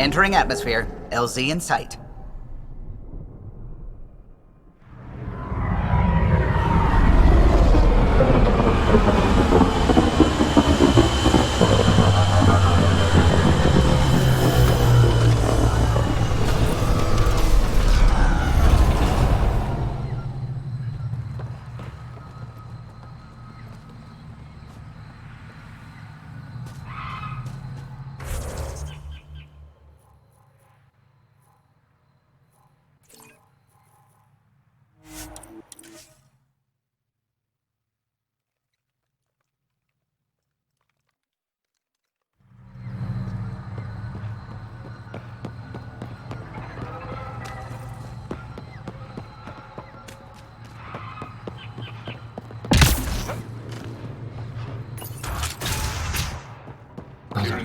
Entering atmosphere. LZ in sight.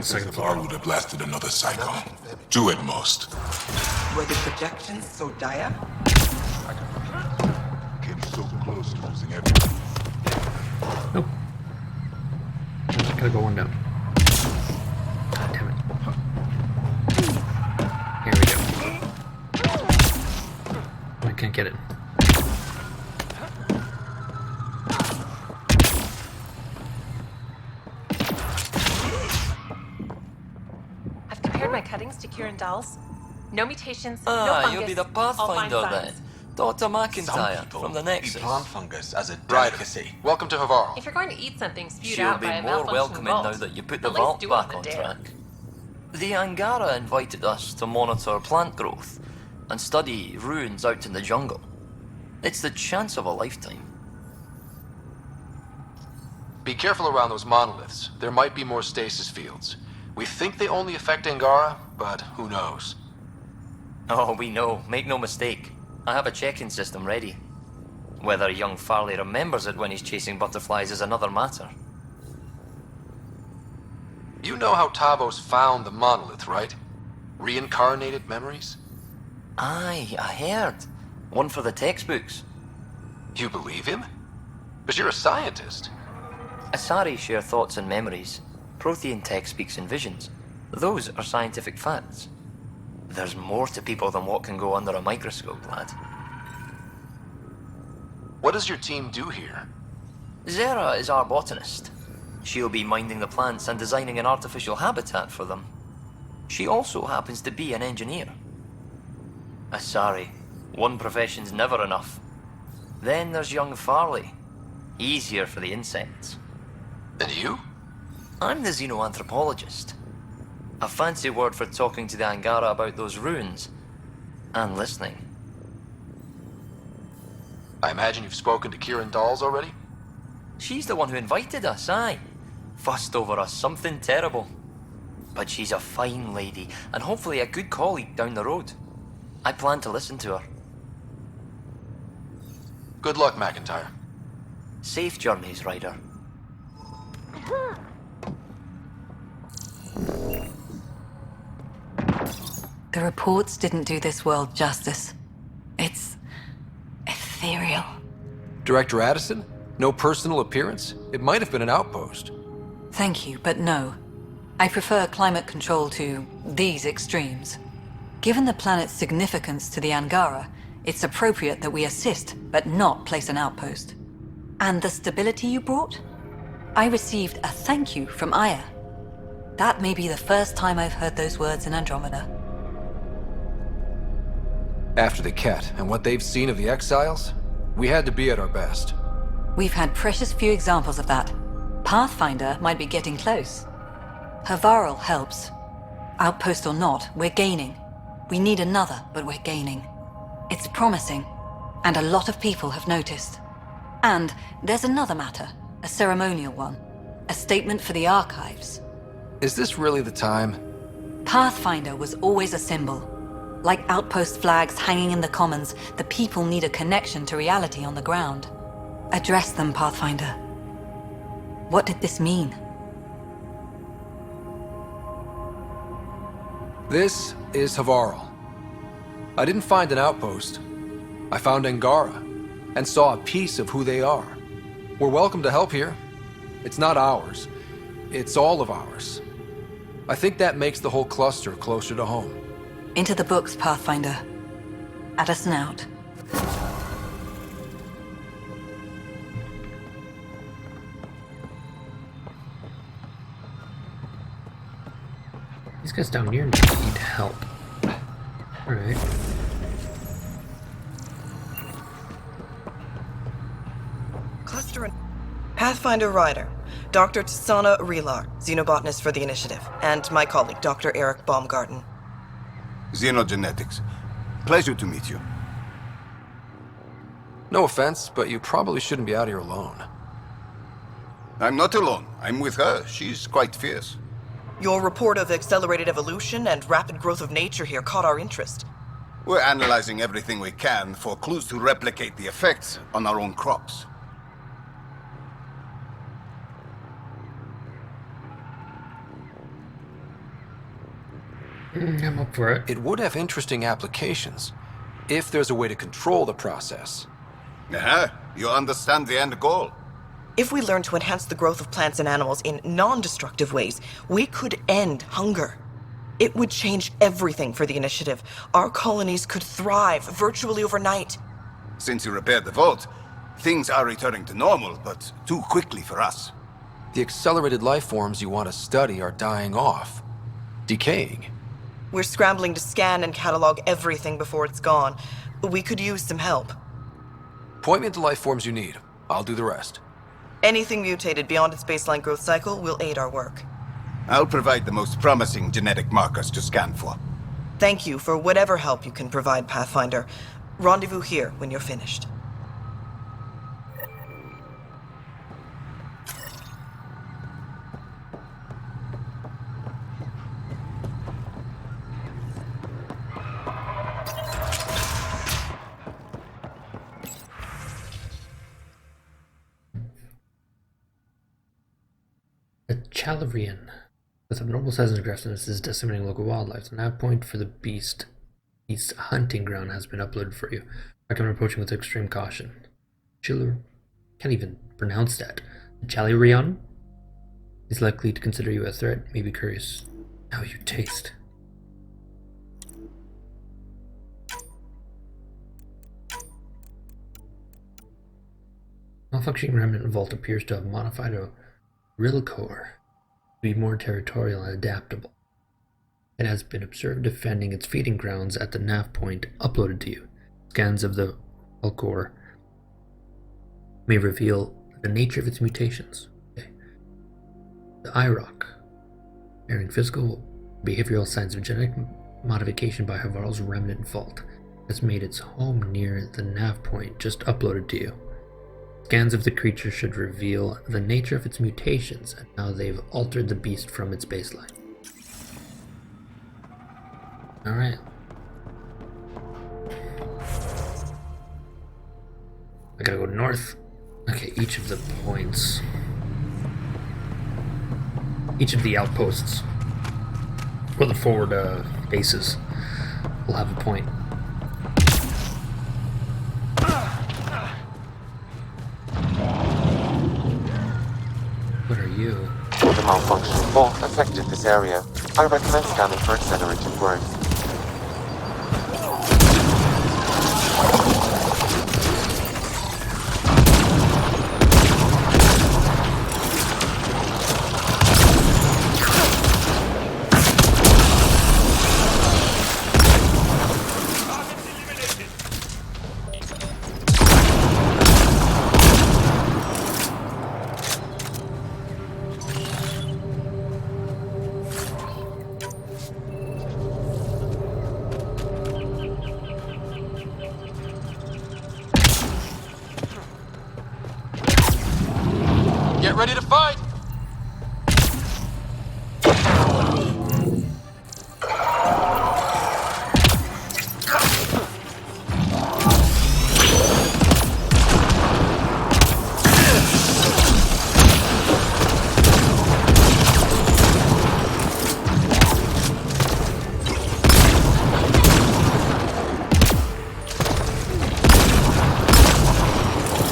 Second floor would have lasted another cycle. 2 at most. Were the projections so dire? Came so close to losing everything. Nope. I just gotta go one down. God damn it. Here we go. I can't get it. My cuttings to Kieran Dahl's. No mutations, no fungus. You'll be the Pathfinder then. Dr. McIntyre from the Nexus. Plant fungus as a delicacy. Welcome to Havar. If you're going to eat something spewed She'll out be by a more malfunctioning welcoming vault, now that you put the at least vault do it back on on the track. The Angara invited us to monitor plant growth and study ruins out in the jungle. It's the chance of a lifetime. Be careful around those monoliths. There might be more stasis fields. We think they only affect Angara, but who knows? Oh, we know. Make no mistake. I have a check-in system ready. Whether young Farley remembers it when he's chasing butterflies is another matter. You know how Tavos found the monolith, right? Reincarnated memories? Aye, I heard. One for the textbooks. You believe him? But you're a scientist. Asari share thoughts and memories. Prothean tech speaks in visions. Those are scientific facts. There's more to people than what can go under a microscope, lad. What does your team do here? Zera is our botanist. She'll be minding the plants and designing an artificial habitat for them. She also happens to be an engineer. Asari, one profession's never enough. Then there's young Farley. He's here for the insects. And you? I'm the xenoanthropologist. A fancy word for talking to the Angara about those ruins. And listening. I imagine you've spoken to Kieran Dahl's already? She's the one who invited us, aye. Fussed over us something terrible. But she's a fine lady, and hopefully a good colleague down the road. I plan to listen to her. Good luck, McIntyre. Safe journeys, Ryder. The reports didn't do this world justice. It's ethereal. Director Addison? No personal appearance? It might have been an outpost. Thank you, but no. I prefer climate control to these extremes. Given the planet's significance to the Angara, it's appropriate that we assist, but not place an outpost. And the stability you brought? I received a thank you from Aya. That may be the first time I've heard those words in Andromeda. After the Ket and what they've seen of the Exiles, we had to be at our best. We've had precious few examples of that. Pathfinder might be getting close. Havarl helps. Outpost or not, we're gaining. We need another, but we're gaining. It's promising, and a lot of people have noticed. And there's another matter, a ceremonial one. A statement for the archives. Is this really the time? Pathfinder was always a symbol. Like outpost flags hanging in the commons, the people need a connection to reality on the ground. Address them, Pathfinder. What did this mean? This is Havarl. I didn't find an outpost. I found Angara, and saw a piece of who they are. We're welcome to help here. It's not ours. It's all of ours. I think that makes the whole cluster closer to home. Into the books, Pathfinder. At a snout. These guys down here need help. Alright. Cluster. Pathfinder Ryder. Dr. Tsana Relar, xenobotanist for the Initiative, and my colleague, Dr. Eric Baumgarten. Xenogenetics. Pleasure to meet you. No offense, but you probably shouldn't be out here alone. I'm not alone. I'm with her. She's quite fierce. Your report of accelerated evolution and rapid growth of nature here caught our interest. We're analyzing everything we can for clues to replicate the effects on our own crops. I'm up for it. It would have interesting applications, if there's a way to control the process. You understand the end goal. If we learn to enhance the growth of plants and animals in non-destructive ways, we could end hunger. It would change everything for the Initiative. Our colonies could thrive virtually overnight. Since you repaired the vault, things are returning to normal, but too quickly for us. The accelerated life forms you want to study are dying off, decaying. We're scrambling to scan and catalog everything before it's gone. We could use some help. Point me to life forms you need. I'll do the rest. Anything mutated beyond its baseline growth cycle will aid our work. I'll provide the most promising genetic markers to scan for. Thank you for whatever help you can provide, Pathfinder. Rendezvous here when you're finished. A Chalarian with abnormal size and aggressiveness is decimating local wildlife. The nav point for the beast's hunting ground has been uploaded for you. Recommend approaching with extreme caution. Can't even pronounce that. The Chalarian is likely to consider you a threat. May be curious how you taste. Malfunctioning remnant vault appears to have modified a Rilcore to be more territorial and adaptable. It has been observed defending its feeding grounds at the nav point uploaded to you. Scans of the Rilcore may reveal the nature of its mutations. Okay. The IROC, bearing physical behavioral signs of genetic modification by Havarl's remnant vault, has made its home near the nav point just uploaded to you. Scans of the creature should reveal the nature of its mutations and how they've altered the beast from its baseline. Alright. I gotta go north. Okay, each of the points. Each of the outposts, or the forward bases, will have a point. What are you? The malfunctioning fault affected this area. I recommend scanning for accelerated growth. Get ready to fight!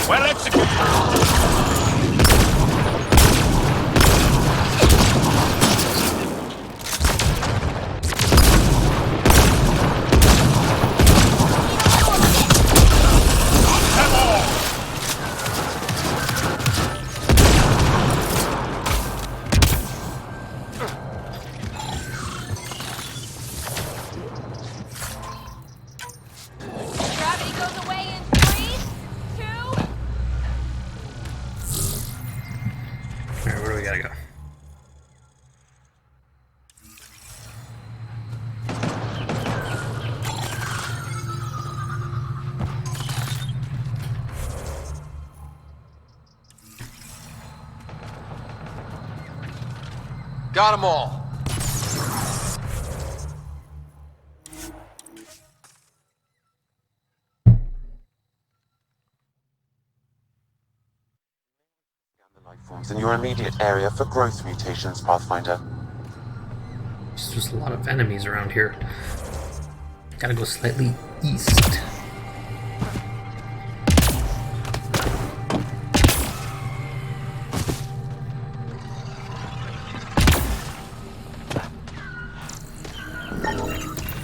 Well executed! goes away in 3, 2. Alright, where do we gotta go? Got them all. Life forms in your immediate area for growth mutations, Pathfinder. There's just a lot of enemies around here. Gotta go slightly east.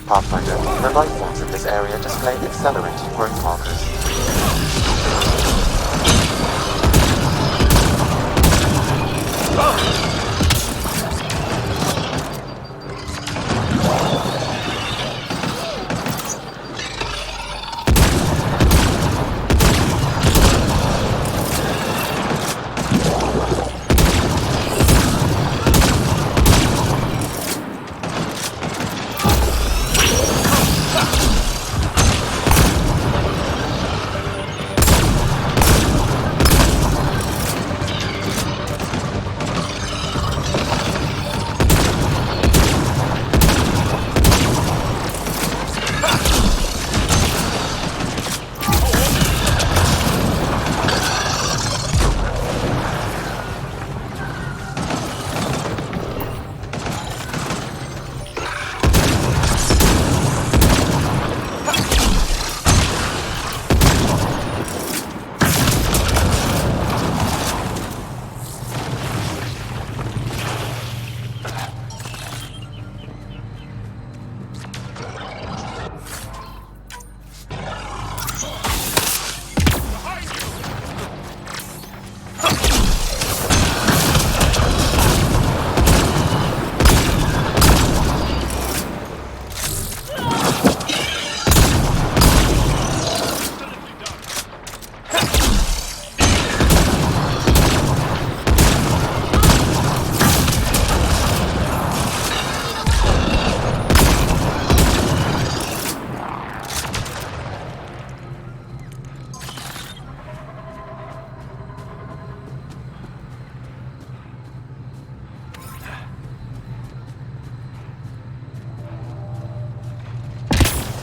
Pathfinder, the life forms in this area display accelerated growth markers.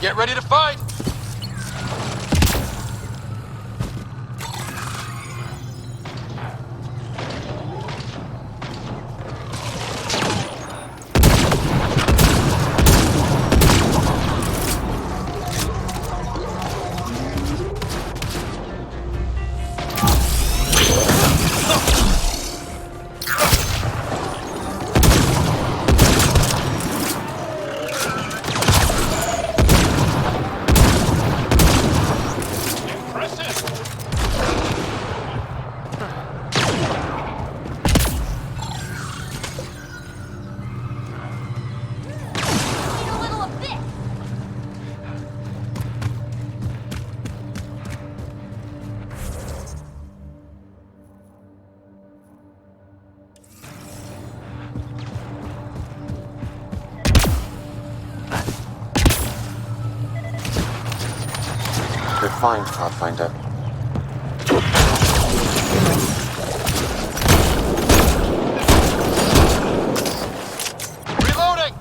Get ready to fight! Good find, Pathfinder. Reloading!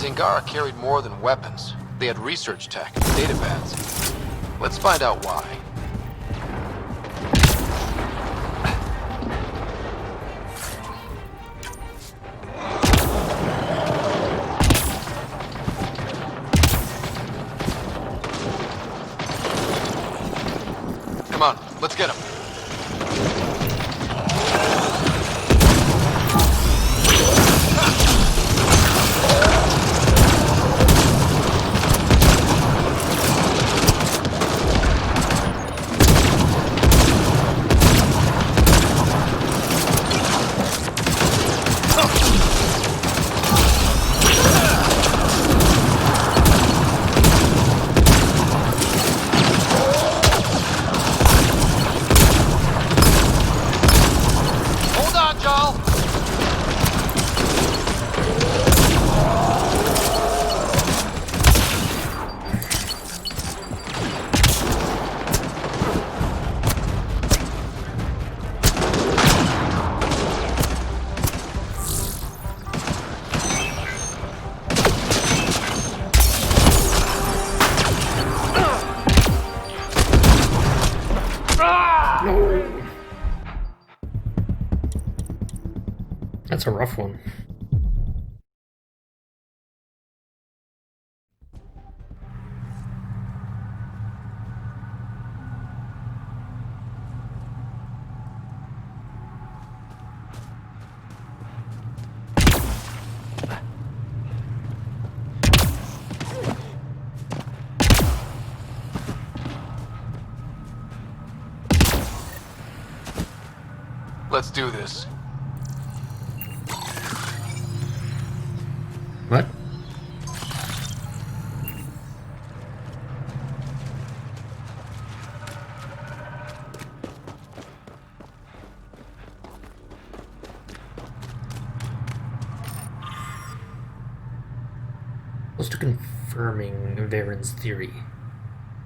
Zingara carried more than weapons. They had research tech, data pads. Let's find out why. Come on, let's get him. That's a rough one. Let's do this. What? Close to confirming Varen's theory.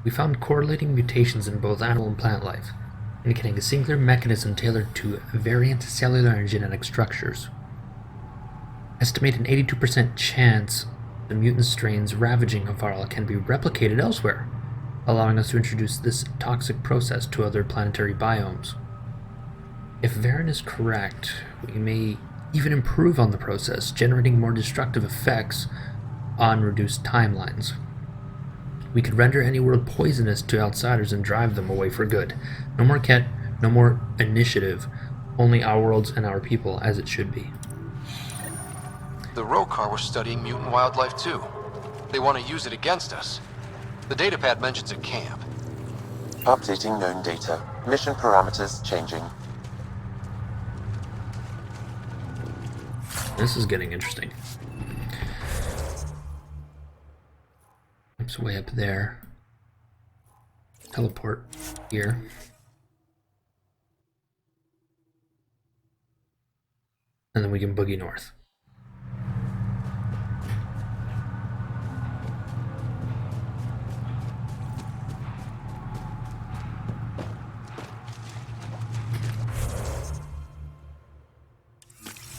We found correlating mutations in both animal and plant life, indicating a singular mechanism tailored to variant cellular and genetic structures. Estimate an 82% chance the mutant strains ravaging Havarl can be replicated elsewhere, allowing us to introduce this toxic process to other planetary biomes. If Varen is correct, we may even improve on the process, generating more destructive effects on reduced timelines. We could render any world poisonous to outsiders and drive them away for good. No more Ket, no more initiative, only our worlds and our people as it should be. The Rokar were studying mutant wildlife too. They want to use it against us. The datapad mentions a camp. Updating known data. Mission parameters changing. This is getting interesting. It's way up there. Teleport here. And then we can boogie north.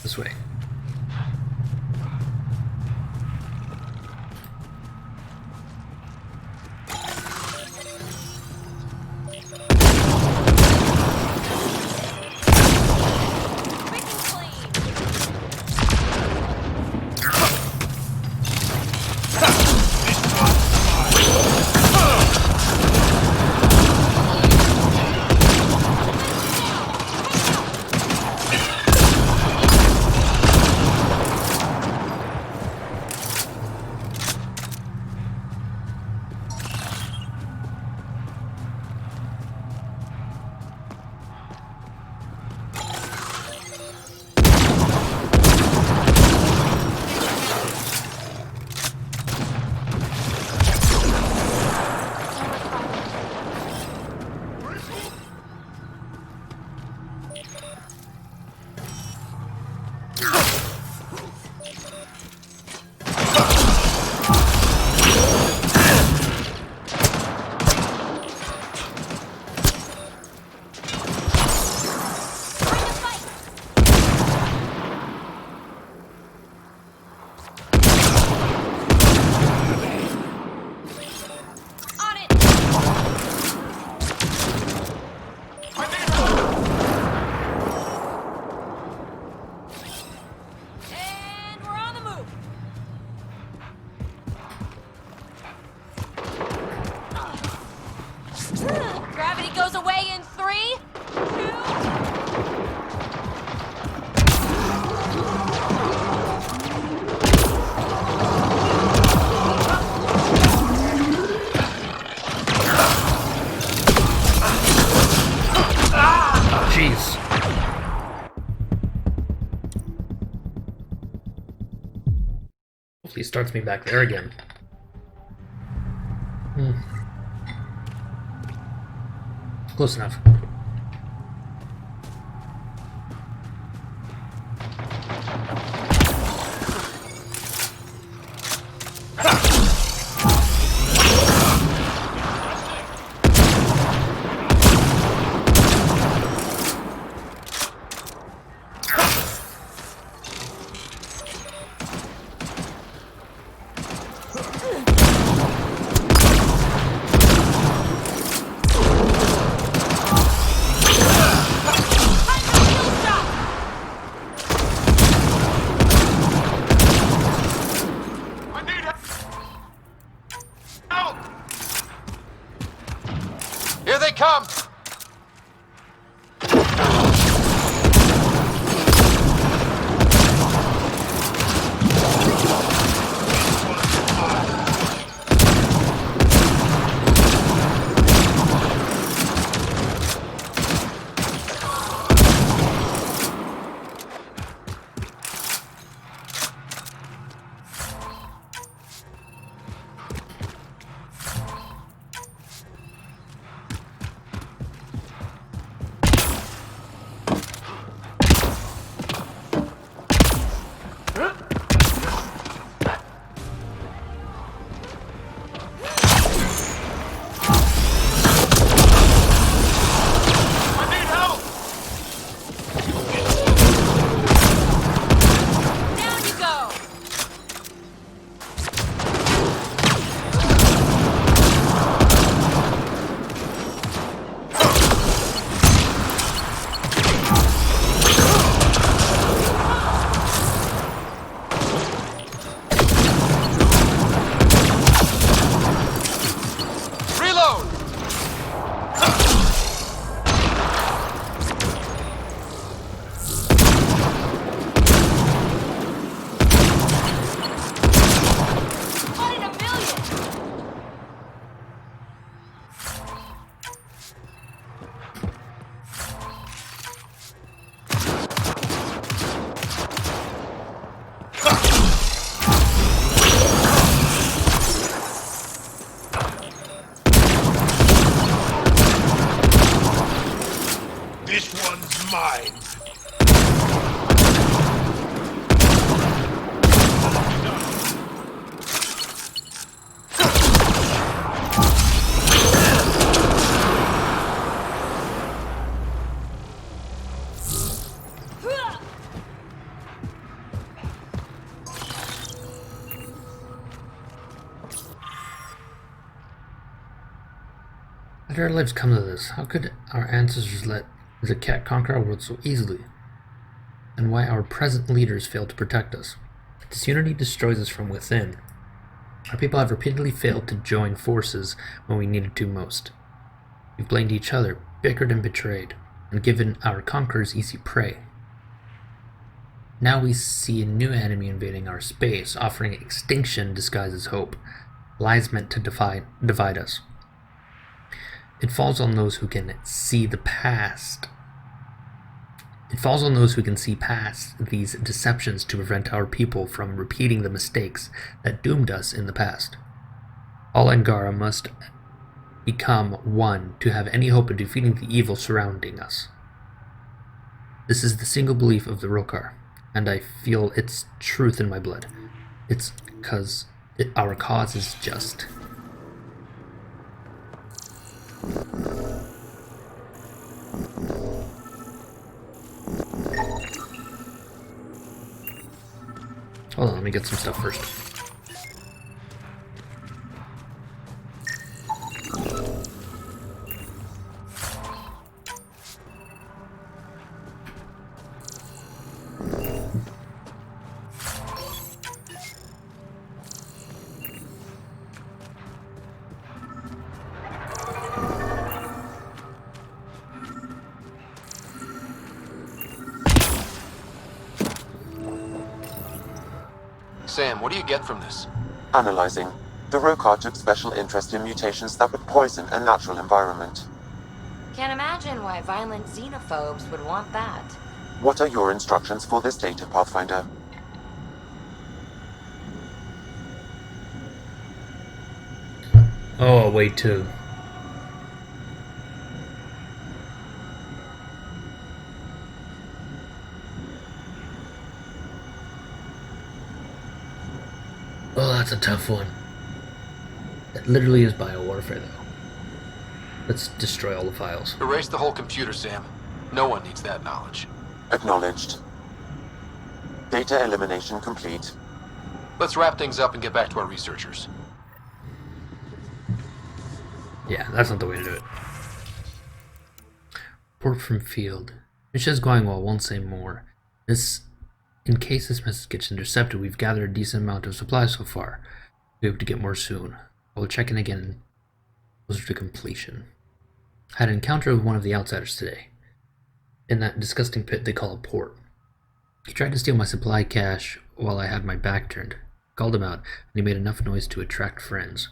This way. Hopefully he starts me back there again. Close enough. Here they come! This one's mine. How did our lives come to this? How could our ancestors let the cat conquer our world so easily? And why our present leaders fail to protect us? Disunity destroys us from within. Our people have repeatedly failed to join forces when we needed to most. We've blamed each other, bickered and betrayed, and given our conquerors easy prey. Now we see a new enemy invading our space, offering extinction disguised as hope, lies meant to divide us. It falls on those who can see the past. It falls on those who can see past these deceptions to prevent our people from repeating the mistakes that doomed us in the past. All Angara must become one to have any hope of defeating the evil surrounding us. This is the single belief of the Rokar, and I feel its truth in my blood. It's because our cause is just. Hold on, let me get some stuff first. Sam, what do you get from this? Analyzing. The Rokar took special interest in mutations that would poison a natural environment. Can't imagine why violent xenophobes would want that. What are your instructions for this data, Pathfinder? Oh, I'll wait too. Oh, that's a tough one. It literally is biowarfare, though. Let's destroy all the files. Erase the whole computer, Sam. No one needs that knowledge. Acknowledged. Data elimination complete. Let's wrap things up and get back to our researchers. Yeah, that's not the way to do it. Report from field. Mission's going well, won't say more. In case this message gets intercepted, we've gathered a decent amount of supplies so far. We hope to get more soon. I will check in again closer to completion. I had an encounter with one of the outsiders today. In that disgusting pit they call a port. He tried to steal my supply cache while I had my back turned. I called him out, and he made enough noise to attract friends.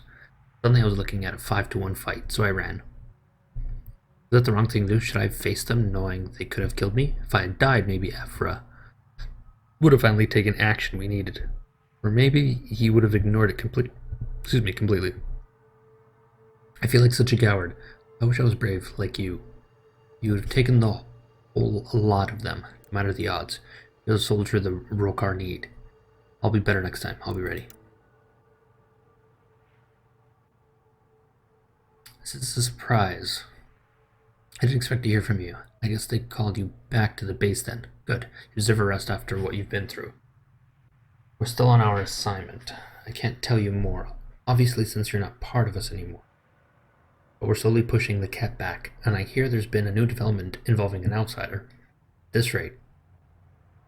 Suddenly I was looking at a 5-to-1 fight, so I ran. Was that the wrong thing to do? Should I have faced them, knowing they could have killed me? If I had died, maybe Ephra would have finally taken action we needed. Or maybe he would have ignored it completely. I feel like such a coward. I wish I was brave like you. You would have taken the whole lot of them, no matter the odds. You're the soldier the Rokar need. I'll be better next time. I'll be ready. This is a surprise. I didn't expect to hear from you. I guess they called you back to the base then. Good. You deserve a rest after what you've been through. We're still on our assignment. I can't tell you more, obviously since you're not part of us anymore. But we're slowly pushing the cat back, and I hear there's been a new development involving an outsider. At this rate,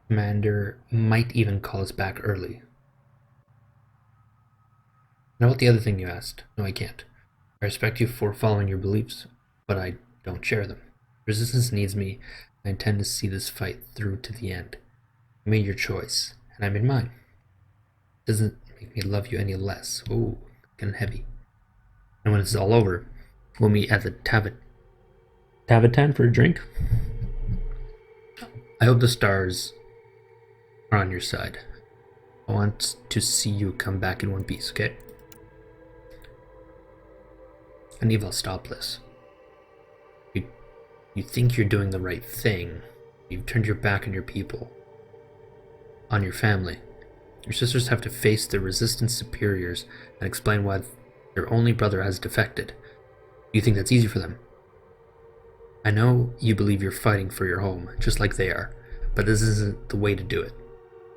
Commander might even call us back early. Now about the other thing you asked. No, I can't. I respect you for following your beliefs, but I don't share them. Resistance needs me. I intend to see this fight through to the end. You made your choice, and I made mine. It doesn't make me love you any less. Ooh, getting heavy. And when it's all over, we'll meet at the Tavatan for a drink. I hope the stars are on your side. I want to see you come back in one piece, okay? And Eva, stop this. You think you're doing the right thing. You've turned your back on your people. On your family. Your sisters have to face their resistance superiors and explain why their only brother has defected. You think that's easy for them? I know you believe you're fighting for your home, just like they are, but this isn't the way to do it.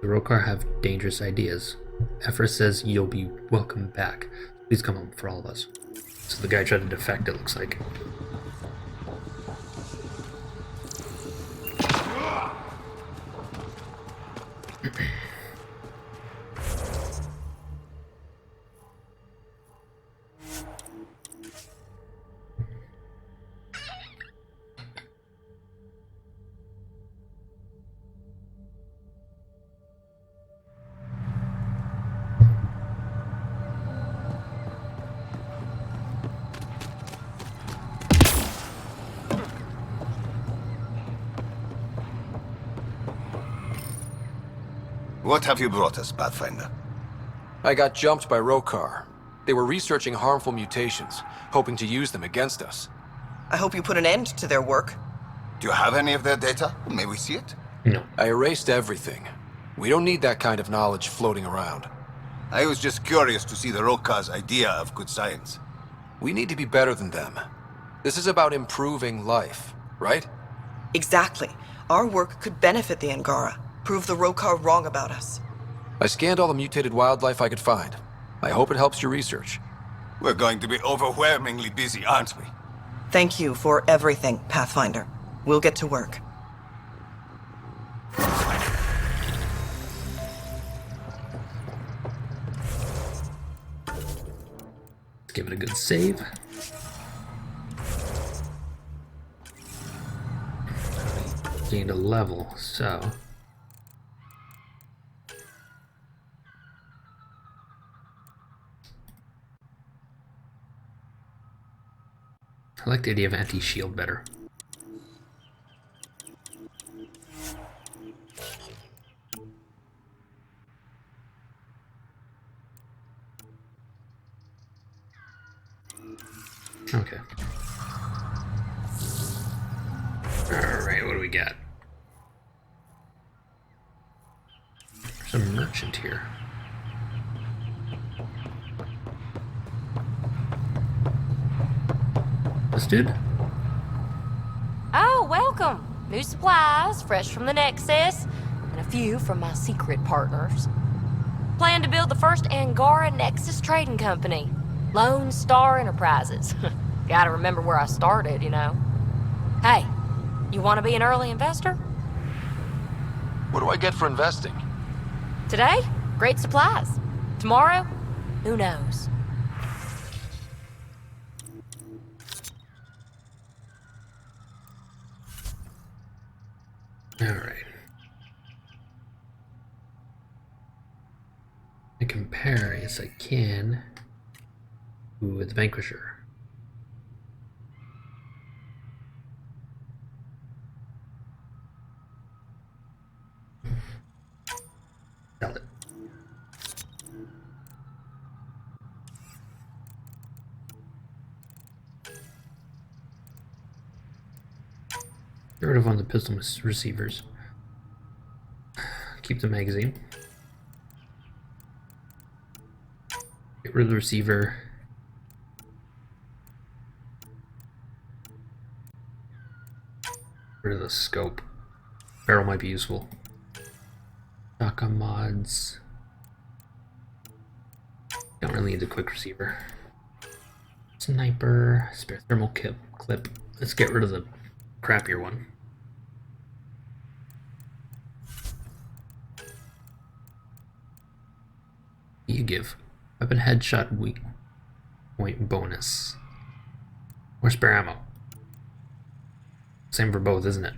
The Rokar have dangerous ideas. Ephra says you'll be welcome back. Please come home for all of us. So the guy tried to defect, it looks like. What have you brought us, Pathfinder? I got jumped by Rokar. They were researching harmful mutations, hoping to use them against us. I hope you put an end to their work. Do you have any of their data? May we see it? No. I erased everything. We don't need that kind of knowledge floating around. I was just curious to see the Rokar's idea of good science. We need to be better than them. This is about improving life, right? Exactly. Our work could benefit the Angara. Prove the Rokar wrong about us. I scanned all the mutated wildlife I could find. I hope it helps your research. We're going to be overwhelmingly busy, aren't we? Thank you for everything, Pathfinder. We'll get to work. Let's give it a good save. Gained a level, so... I like the idea of anti-shield better. Okay. Alright, what do we got? There's a merchant here. This dude? Oh, welcome. New supplies, fresh from the Nexus, and a few from my secret partners. Plan to build the first Angara Nexus trading company. Lone Star Enterprises. Gotta remember where I started, you know. Hey, you want to be an early investor? What do I get for investing? Today, great supplies. Tomorrow, who knows? Alright. I compare, yes I can, with the Vanquisher. Sell it. Get rid of one of the pistol receivers. Keep the magazine. Get rid of the receiver. Get rid of the scope. Barrel might be useful. Shotgun mods. Don't really need the quick receiver. Sniper. Spare thermal clip. Let's get rid of the crappier one. You give. Weapon headshot weak point bonus. Or spare ammo. Same for both, isn't it?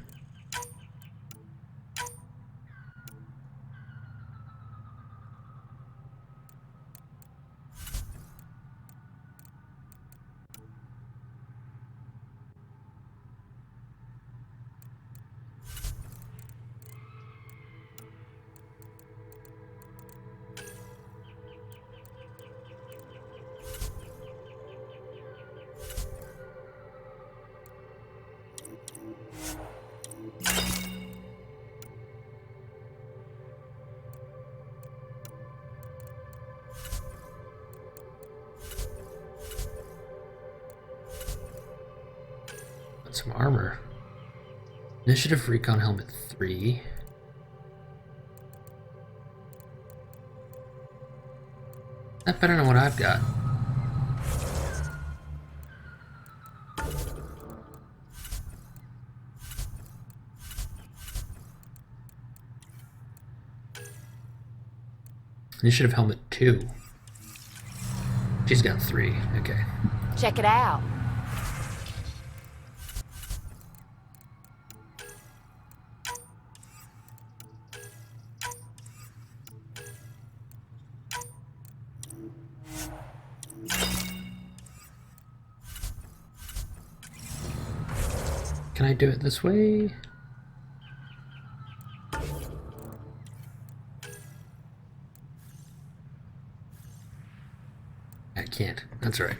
Some armor. Initiative Recon Helmet 3. That's better than what I've got. Initiative Helmet 2. She's got 3. Okay. Check it out. Can I do it this way? I can't. That's right.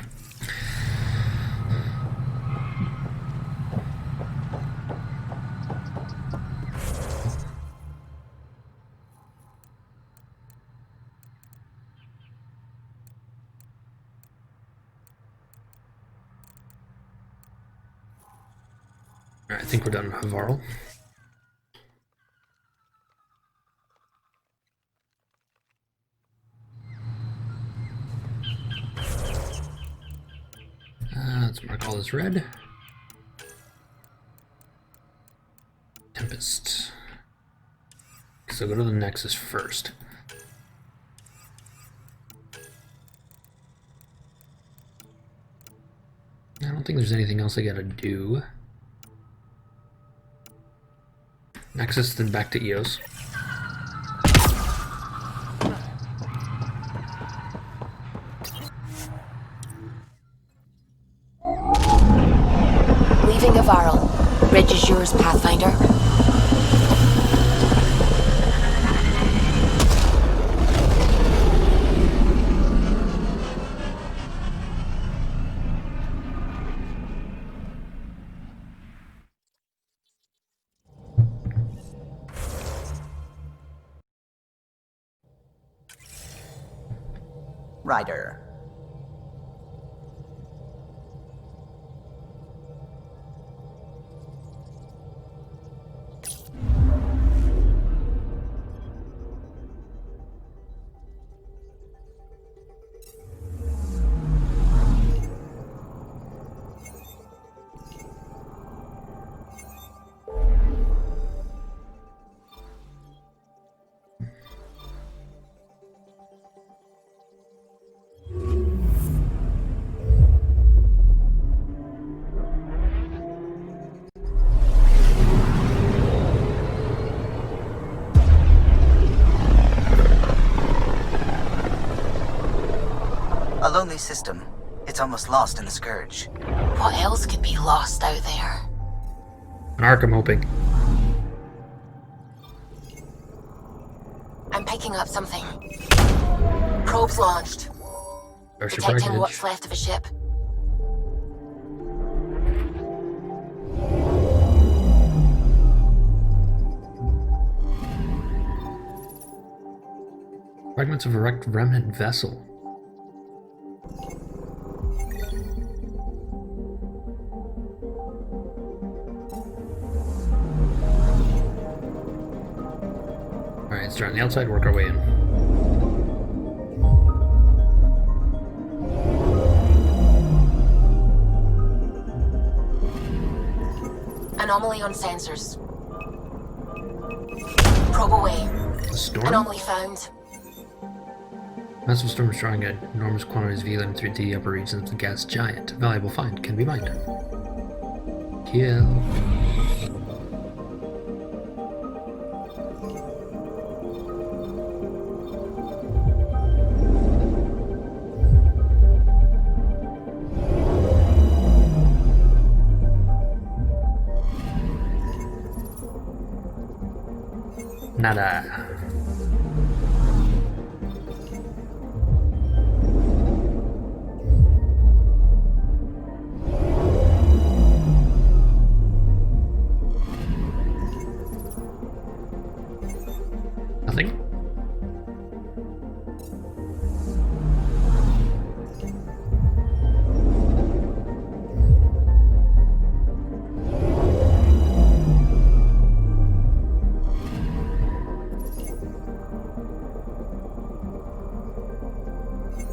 Alright, I think we're done with Havarl. Let's mark all this red. Tempest. So go to the Nexus first. I don't think there's anything else I gotta do. Nexus, then back to EOS. Leaving Havarl. Bridge is yours, Pathfinder. Ryder. A lonely system. It's almost lost in the Scourge. What else could be lost out there? An arc, I'm hoping. I'm picking up something. Probes launched. Detecting what's left of a ship. Fragments of a wrecked remnant vessel. Alright, start on the outside, work our way in. Anomaly on sensors. Probe away. A storm? Anomaly found. Massive storm destroying enormous quantities of helium through the upper regions of the gas giant. Valuable find can be mined. Kill. Nada. Nothing.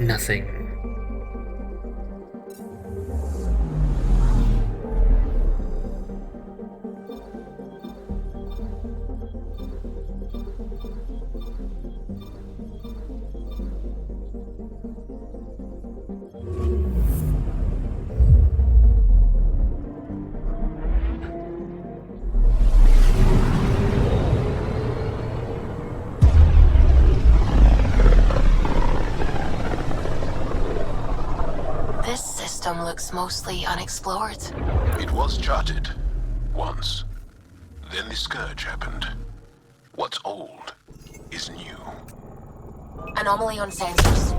Nothing. Looks mostly unexplored. It was charted. Once. Then the Scourge happened. What's old is new. Anomaly on sensors.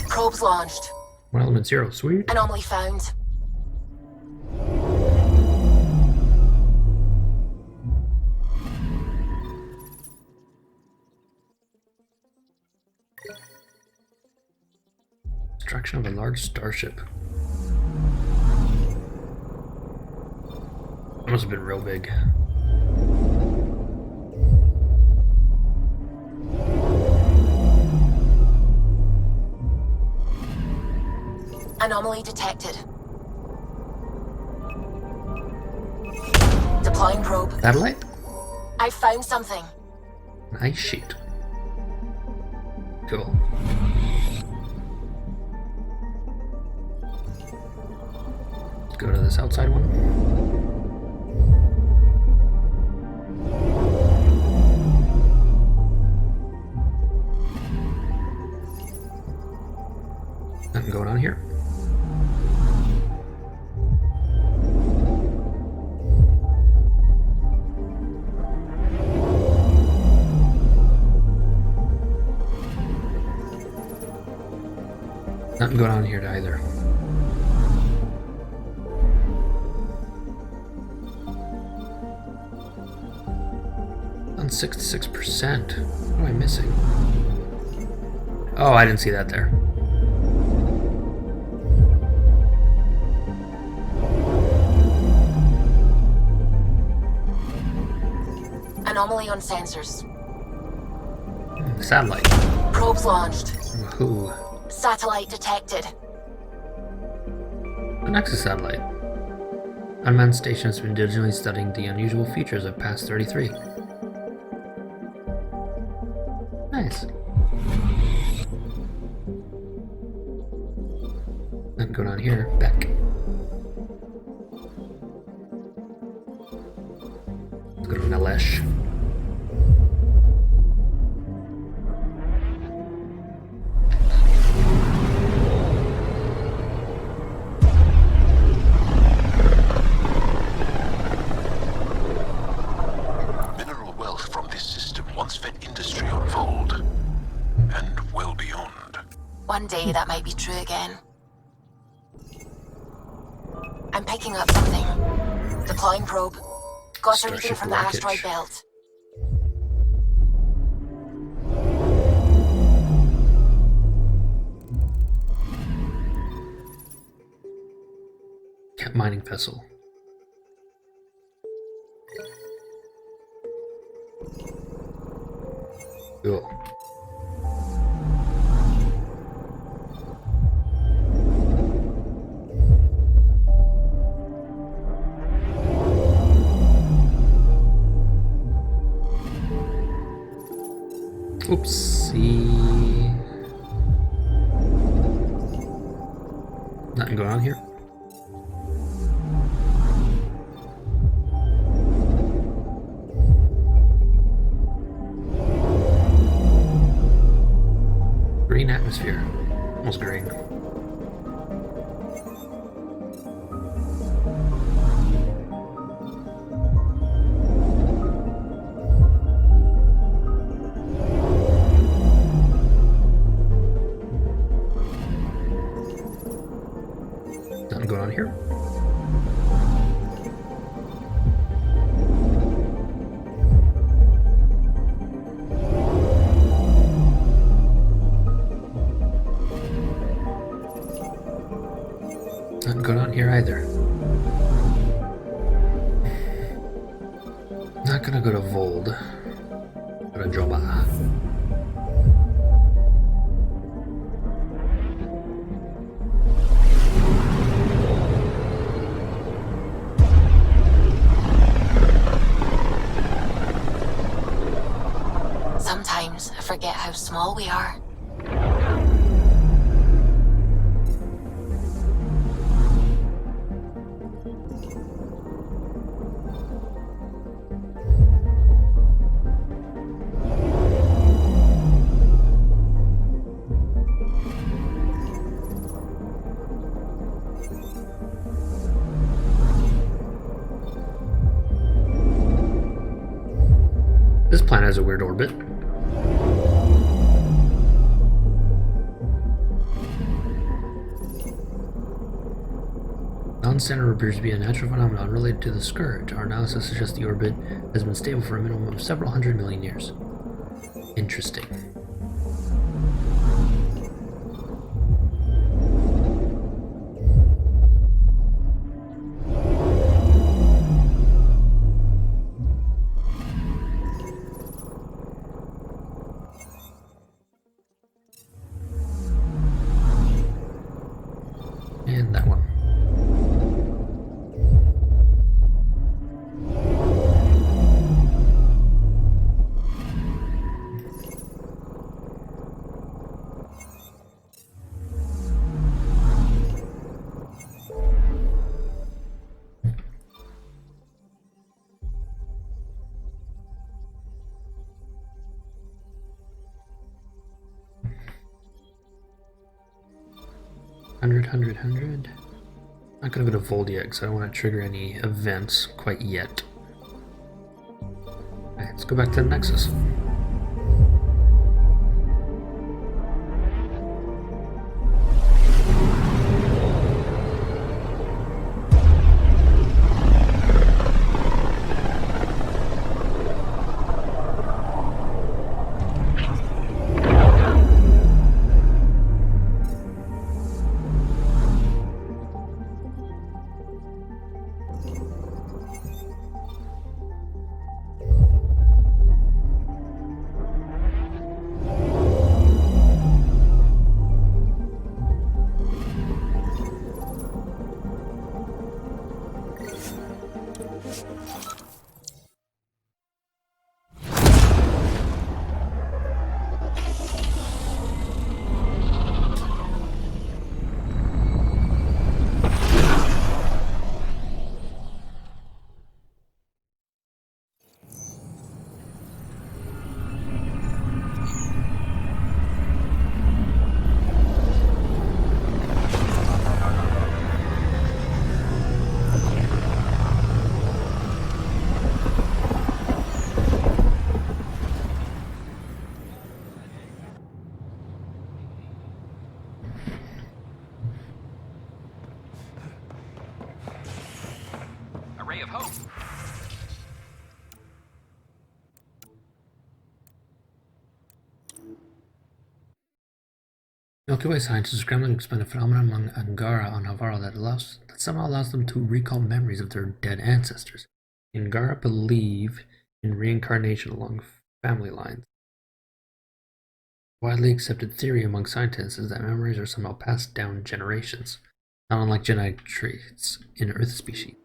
Probes launched. One element 0, sweet. Anomaly found. Destruction of a large starship. That must have been real big. Anomaly detected. Deploying probe. Satellite? I found something. An ice sheet. Cool. Let's go to this outside one. Nothing going on here. Nothing going on here either. On 66%. What am I missing? Oh, I didn't see that there. Anomaly on sensors. Satellite. Probes launched. Ooh. Satellite detected. The Nexus satellite. Unmanned station has been diligently studying the unusual features of Past 33. Nice. Then go down here, back. Let's go to Nelesh. Mineral wealth from this system once fed industry on Vold, and well beyond. One day that might be true again. I'm picking up something. Deploying probe. Got a reading Starship from the wreckage. asteroid belt. Cat mining vessel. Cool. Oopsie. Nothing going on here. Green atmosphere. Almost green. Nothing going on here. Nothing going on here either. Not gonna go to Vold. Go to Joba. Sometimes I forget how small we are. This planet has a weird orbit. Non-standard appears to be a natural phenomenon related to the Scourge. Our analysis suggests the orbit has been stable for a minimum of several hundred million years. Interesting. And that one. Hundred. Not gonna go to Vold yet because I don't want to trigger any events quite yet. Alright, let's go back to the Nexus. ray of hope. Milky Way scientists are scrambling to explain a phenomenon among Angara on Havaro that somehow allows them to recall memories of their dead ancestors. Angara believe in reincarnation along family lines. Widely accepted theory among scientists is that memories are somehow passed down generations, not unlike genetic traits in Earth species.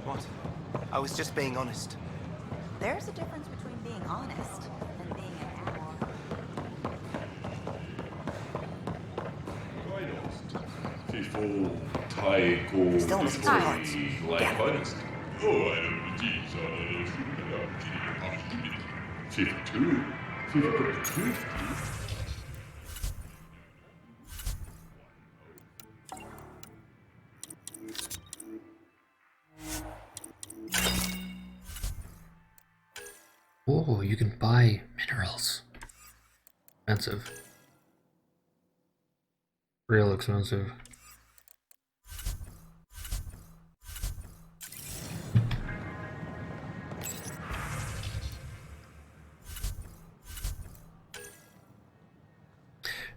What? I was just being honest. There's a difference between being honest and being an animal. Still missing some parts. Yeah. Oh, I don't know. 52. 50. Oh, you can buy minerals. Expensive. Real expensive.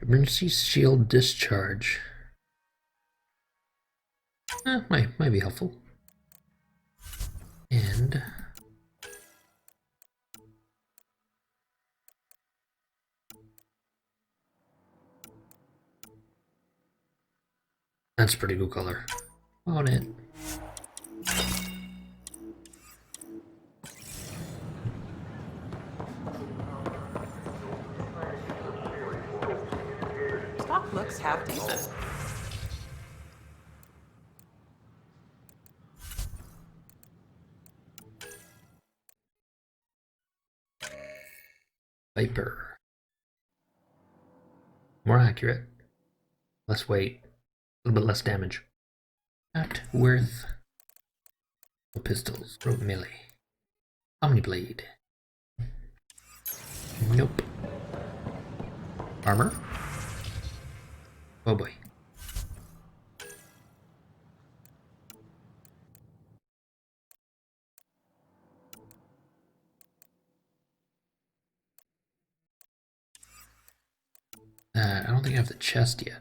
Emergency shield discharge. Might be helpful. And that's a pretty good color. On it. Stock looks half decent. Viper. More accurate. Less weight. A little bit less damage. Not worth. Pistols. Rope melee. Omniblade. Nope. Armor. Oh boy. I don't think I have the chest yet.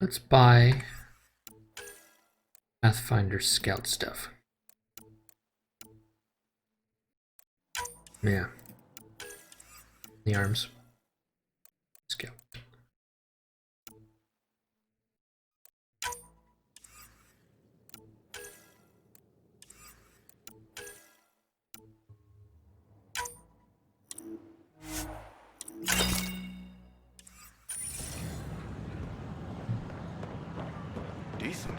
Let's buy Pathfinder Scout stuff. Yeah. The arms. Scout. Decent.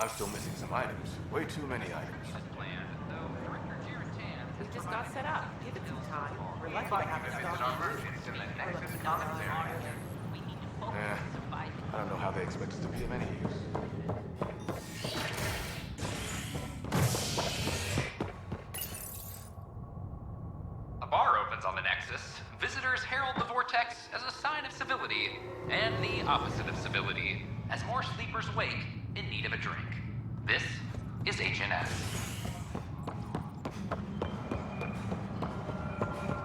I'm still missing some items. Way too many items. We just got set up. Give it some time. We're lucky to have this Yeah, I don't know how they expect us to be of any use. A bar opens on the Nexus. Visitors herald the vortex as a sign of civility, and the opposite of civility, as more sleepers wake in need of a drink. This is HNS.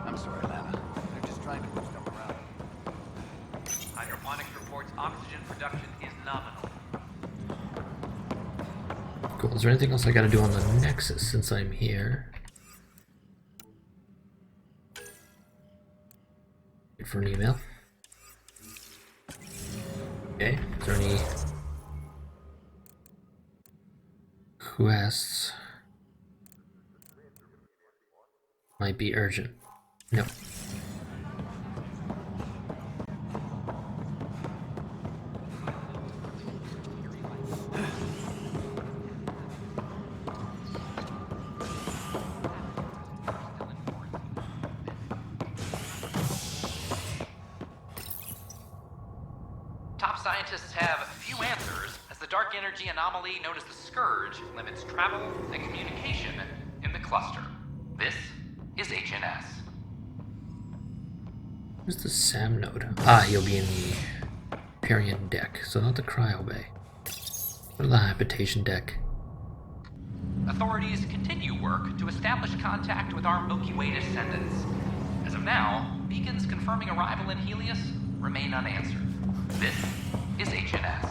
I'm sorry, Lana. They're just trying to move stuff around. Hydroponics reports oxygen production is nominal. Cool. Is there anything else I gotta do on the Nexus since I'm here? Wait for an email. Okay. Is there any quests? Might be urgent. No. scientists have few answers, as the dark energy anomaly known as the Scourge limits travel and communication in the cluster. This is HNS. Where's the SAM node? Ah, he'll be in the Pigeon deck, so not the cryo bay. Or the habitation deck. Authorities continue work to establish contact with our Milky Way descendants. As of now, beacons confirming arrival in Helios remain unanswered. This is HNS.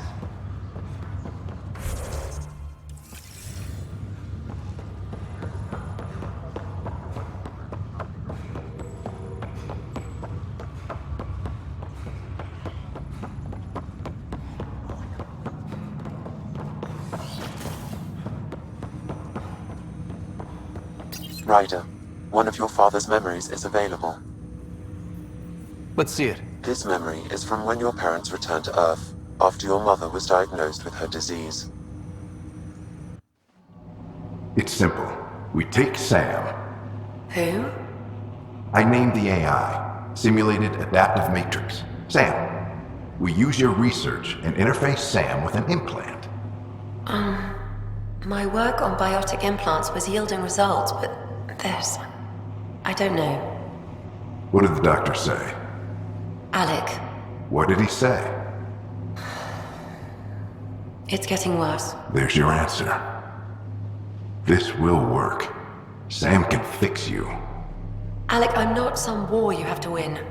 Ryder, one of your father's memories is available. Let's see it. This memory is from when your parents returned to Earth, after your mother was diagnosed with her disease. It's simple. We take Sam. Who? I named the AI, Simulated Adaptive Matrix. Sam. We use your research and interface Sam with an implant. My work on biotic implants was yielding results, but this... I don't know. What did the doctor say? Alec, What did he say? it's getting worse. There's your answer. This will work. Sam can fix you. Alec, I'm not some war you have to win.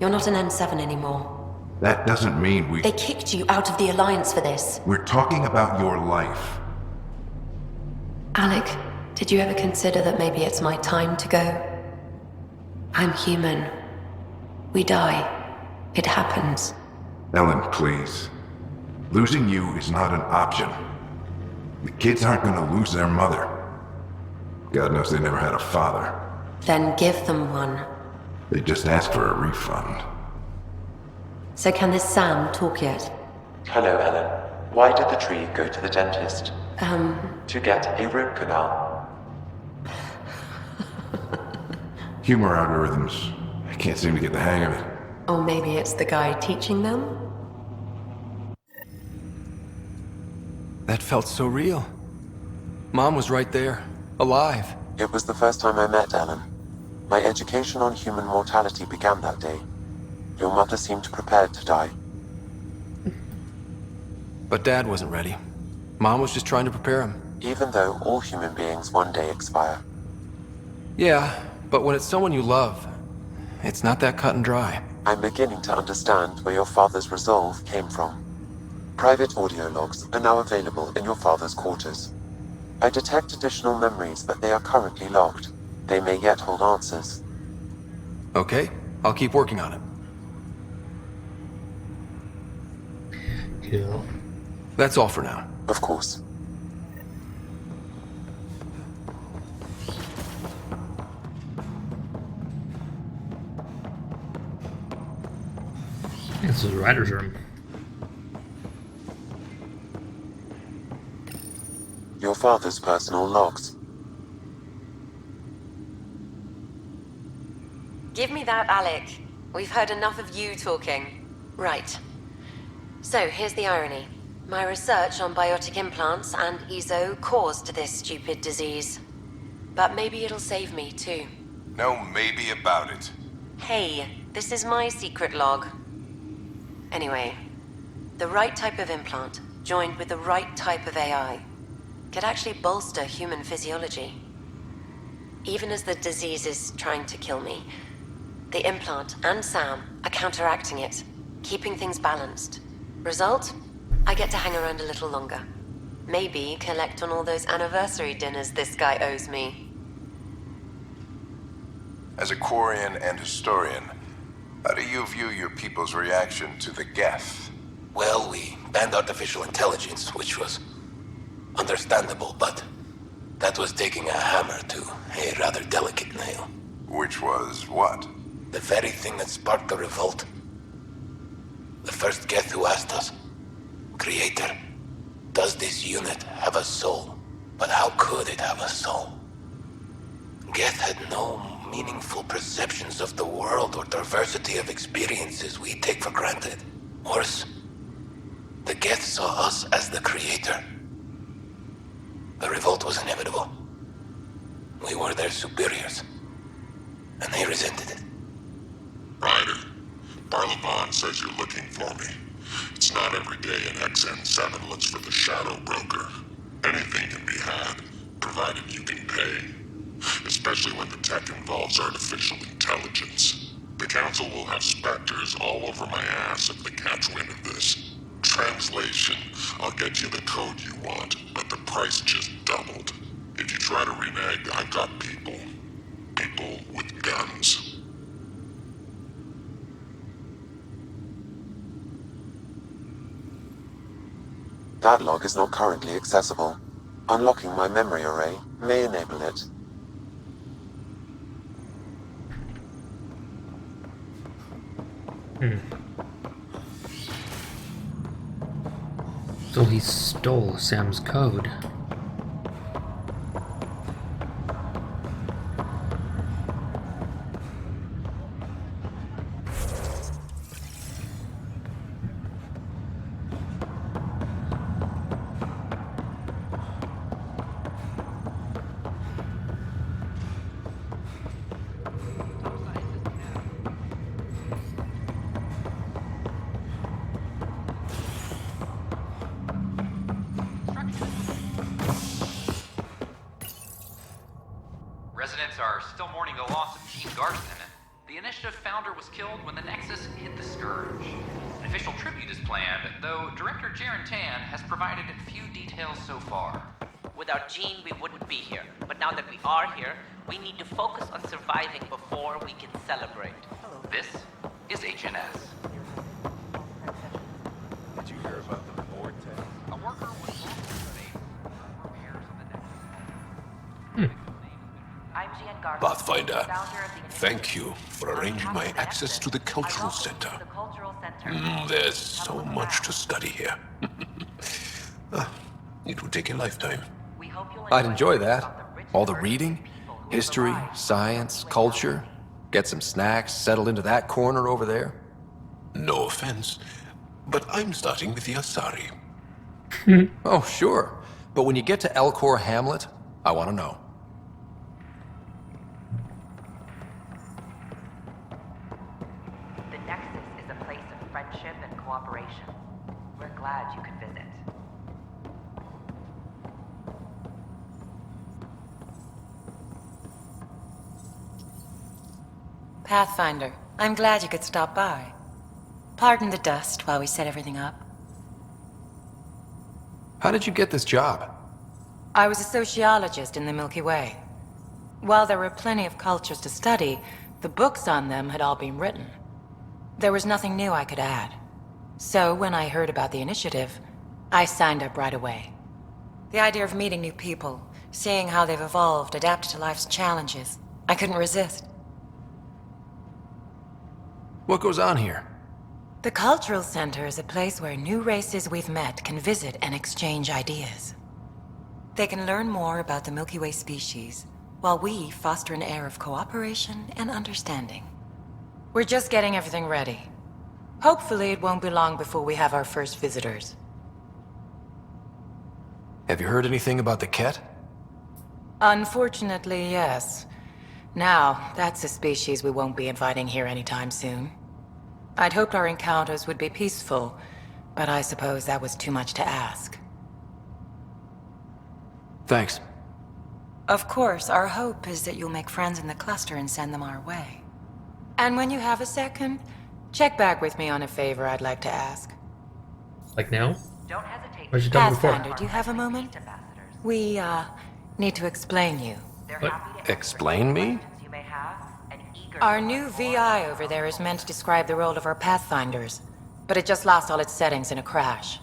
You're not an N7 anymore. That doesn't mean we... They kicked you out of the Alliance for this. We're talking about your life. Alec, did you ever consider that maybe it's my time to go? I'm human. We die. It happens. Ellen, please. Losing you is not an option. The kids aren't gonna lose their mother. God knows they never had a father. Then give them one. They just asked for a refund. So can this Sam talk yet? Hello, Ellen. Why did the tree go to the dentist? To get a root canal. Humor algorithms. I can't seem to get the hang of it. Or maybe it's the guy teaching them? That felt so real. Mom was right there, alive. It was the first time I met Ellen. My education on human mortality began that day. Your mother seemed prepared to die. But Dad wasn't ready. Mom was just trying to prepare him. Even though all human beings one day expire. Yeah, but when it's someone you love, it's not that cut and dry. I'm beginning to understand where your father's resolve came from. Private audio logs are now available in your father's quarters. I detect additional memories, but they are currently logged. They may yet hold answers. Okay, I'll keep working on it. Cool. That's all for now. Of course. This is Ryder's room. Your father's personal logs. Give me that, Alec. We've heard enough of you talking. Right. So, here's the irony. My research on biotic implants and ESO caused this stupid disease. But maybe it'll save me, too. No maybe about it. Hey, this is my secret log. Anyway, the right type of implant, joined with the right type of AI, could actually bolster human physiology. Even as the disease is trying to kill me, the implant and Sam are counteracting it, keeping things balanced. Result? I get to hang around a little longer. Maybe collect on all those anniversary dinners this guy owes me. As a Quarian and historian, how do you view your people's reaction to the Geth? Well, we banned artificial intelligence, which was understandable, but that was taking a hammer to a rather delicate nail. Which was what? The very thing that sparked the revolt. The first Geth who asked us, Creator, does this unit have a soul? But how could it have a soul? Geth had no meaningful perceptions of the world or diversity of experiences we take for granted. Worse, The Geth saw us as the creator. The revolt was inevitable. We were their superiors, and they resented it. Ryder, Barlavon says you're looking for me. It's not every day an XN7 looks for the Shadow Broker. Anything can be had, provided you can pay. Especially when the tech involves artificial intelligence. The Council will have specters all over my ass if they catch wind of this. Translation, I'll get you the code you want, but the price just doubled. If you try to renege, I've got people. People with guns. That log is not currently accessible. Unlocking my memory array may enable it. So he stole Sam's code. Residents are still mourning the loss of Chief Garson. The Initiative founder was killed when the Nexus hit the Scourge. An official tribute is planned, though Director Jaren Tan has provided few details so far. Without Jean, we wouldn't be here. But now that we are here, we need to focus on surviving before we can celebrate. This is HNS. Did you hear about the vortex? A worker was lost in space for repairs on the Nexus. Pathfinder, thank you for arranging my access to the cultural center. There's so much to study here. It would take a lifetime. I'd enjoy that. All the reading, history, science, culture. Get some snacks, settle into that corner over there. No offense, but I'm starting with the Asari. Oh, sure. But when you get to Elcor Hamlet, I want to know. The Nexus is a place of friendship and cooperation. We're glad you could visit. Pathfinder, I'm glad you could stop by. Pardon the dust while we set everything up. How did you get this job? I was a sociologist in the Milky Way. While there were plenty of cultures to study, the books on them had all been written. There was nothing new I could add. So when I heard about the initiative, I signed up right away. The idea of meeting new people, seeing how they've evolved, adapted to life's challenges, I couldn't resist. What goes on here? The Cultural Center is a place where new races we've met can visit and exchange ideas. They can learn more about the Milky Way species, while we foster an air of cooperation and understanding. We're just getting everything ready. Hopefully it won't be long before we have our first visitors. Have you heard anything about the Ket? Unfortunately, yes. Now, that's a species we won't be inviting here anytime soon. I'd hoped our encounters would be peaceful, but I suppose that was too much to ask. Thanks. Of course, our hope is that you'll make friends in the cluster and send them our way. And when you have a second, check back with me on a favor I'd like to ask. Like now? Don't hesitate. Or has she done before? Pathfinder, do you have a moment? We, need to explain you. Explain me? Our new VI over there is meant to describe the role of our Pathfinders, but it just lost all its settings in a crash.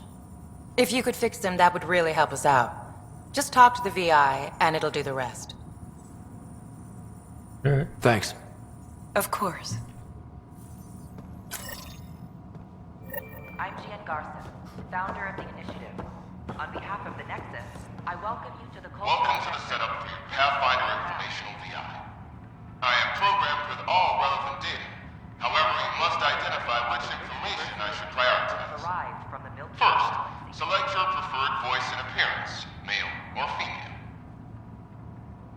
If you could fix them, that would really help us out. Just talk to the VI, and it'll do the rest. Alright. Thanks. Of course. I'm Gian Garson, founder of the initiative. On behalf of the Nexus, I welcome you to the Welcome to the setup for your Pathfinder Informational VI. I am programmed with all relevant data. However, you must identify which information I should prioritize. Arrived from the Milky First,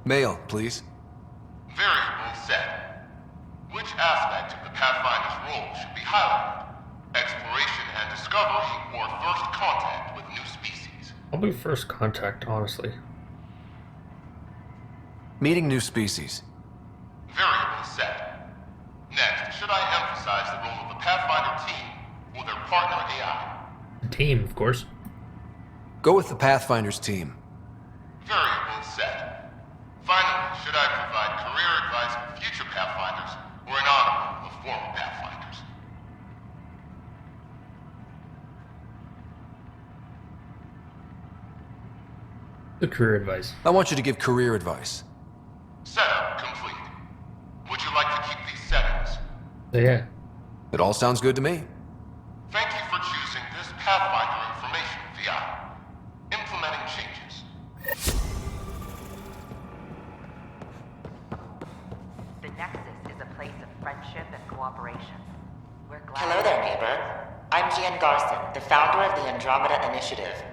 Mail, please. Variable set. Which aspect of the Pathfinder's role should be highlighted? Exploration and discovery, or first contact with new species? Probably first contact, honestly. Meeting new species. Variable set. Next, should I emphasize the role of the Pathfinder team or their partner AI? The team, of course. Go with the Pathfinder's team. Variable set. Finally, should I provide career advice for future Pathfinders or an honor of former Pathfinders? The career advice. I want you to give career advice. Setup complete. Would you like to keep these settings? Yeah. It all sounds good to me. Thank you for choosing this Pathfinder information VI. Implementing changes. The Nexus is a place of friendship and cooperation. We're glad. Hello there, neighbor. I'm Gian Garson, the founder of the Andromeda Initiative.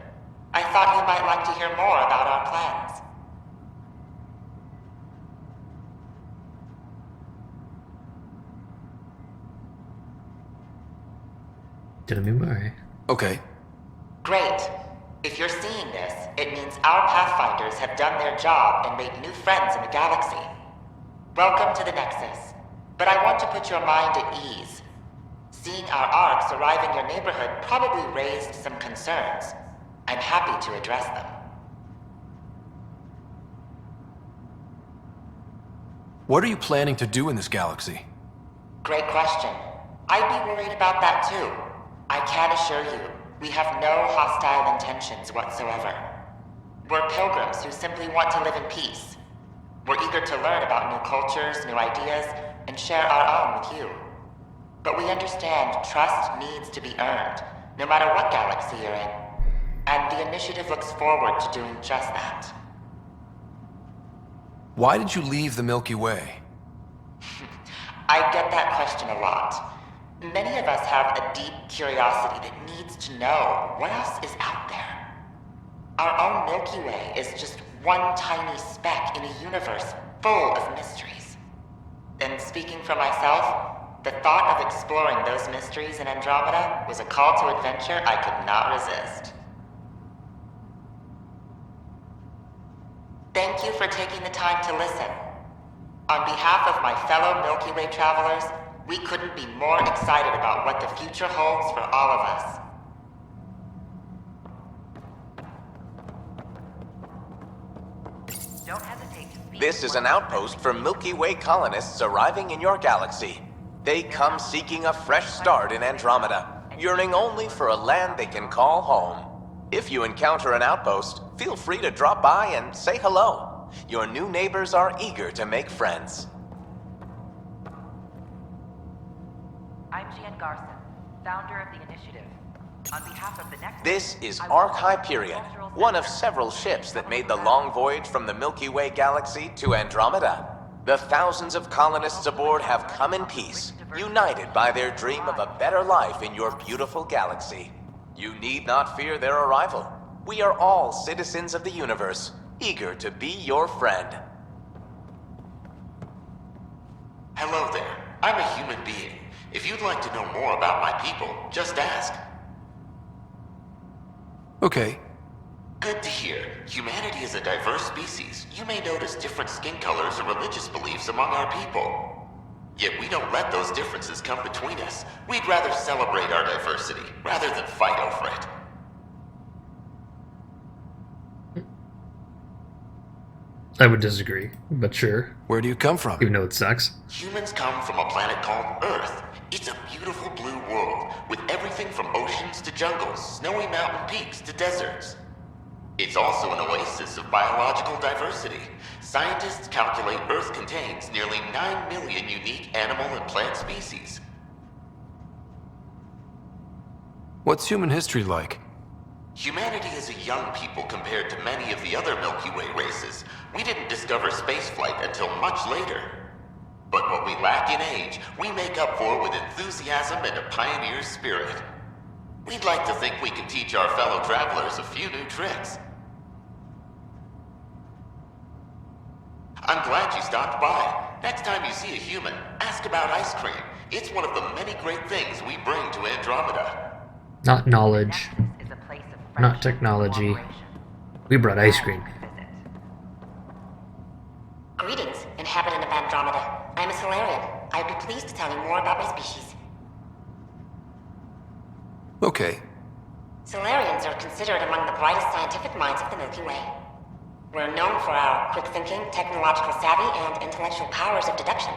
I thought you might like to hear more about our plans. Okay. Great. If you're seeing this, it means our Pathfinders have done their job and made new friends in the galaxy. Welcome to the Nexus. But I want to put your mind at ease. Seeing our arcs arrive in your neighborhood probably raised some concerns. I'm happy to address them. What are you planning to do in this galaxy? Great question. I'd be worried about that too. I can assure you, we have no hostile intentions whatsoever. We're pilgrims who simply want to live in peace. We're eager to learn about new cultures, new ideas, and share our own with you. But we understand trust needs to be earned, no matter what galaxy you're in. And the initiative looks forward to doing just that. Why did you leave the Milky Way? I get that question a lot. Many of us have a deep curiosity that needs to know what else is out there. Our own Milky Way is just one tiny speck in a universe full of mysteries. And speaking for myself, the thought of exploring those mysteries in Andromeda was a call to adventure I could not resist. Thank you for taking the time to listen. On behalf of my fellow Milky Way travelers, we couldn't be more excited about what the future holds for all of us. Don't hesitate to speak. This is an outpost for Milky Way colonists arriving in your galaxy. They come seeking a fresh start in Andromeda, yearning only for a land they can call home. If you encounter an outpost, feel free to drop by and say hello. Your new neighbors are eager to make friends. I'm Gian Garson, founder of the initiative. On behalf of the Nexus... This is Ark Hyperion, one of several ships that made the long voyage from the Milky Way galaxy to Andromeda. The thousands of colonists aboard have come in peace, united by their dream of a better life in your beautiful galaxy. You need not fear their arrival. We are all citizens of the universe, eager to be your friend. Hello there. I'm a human being. If you'd like to know more about my people, just ask. Okay. Good to hear. Humanity is a diverse species. You may notice different skin colors or religious beliefs among our people. Yet we don't let those differences come between us. We'd rather celebrate our diversity, rather than fight over it. I would disagree, but sure. Where do you come from? Even though it sucks. Humans come from a planet called Earth. It's a beautiful blue world, with everything from oceans to jungles, snowy mountain peaks to deserts. It's also an oasis of biological diversity. Scientists calculate Earth contains nearly 9 million unique animal and plant species. What's human history like? Humanity is a young people compared to many of the other Milky Way races. We didn't discover spaceflight until much later. But what we lack in age, we make up for with enthusiasm and a pioneer's spirit. We'd like to think we can teach our fellow travelers a few new tricks. I'm glad you stopped by. Next time you see a human, ask about ice cream. It's one of the many great things we bring to Andromeda. Not knowledge, not technology. We brought ice cream. Greetings, inhabitant of Andromeda. I'm a Solarian. I'd be pleased to tell you more about my species. Okay. Solarians are considered among the brightest scientific minds of the Milky Way. We're known for our quick thinking, technological savvy, and intellectual powers of deduction.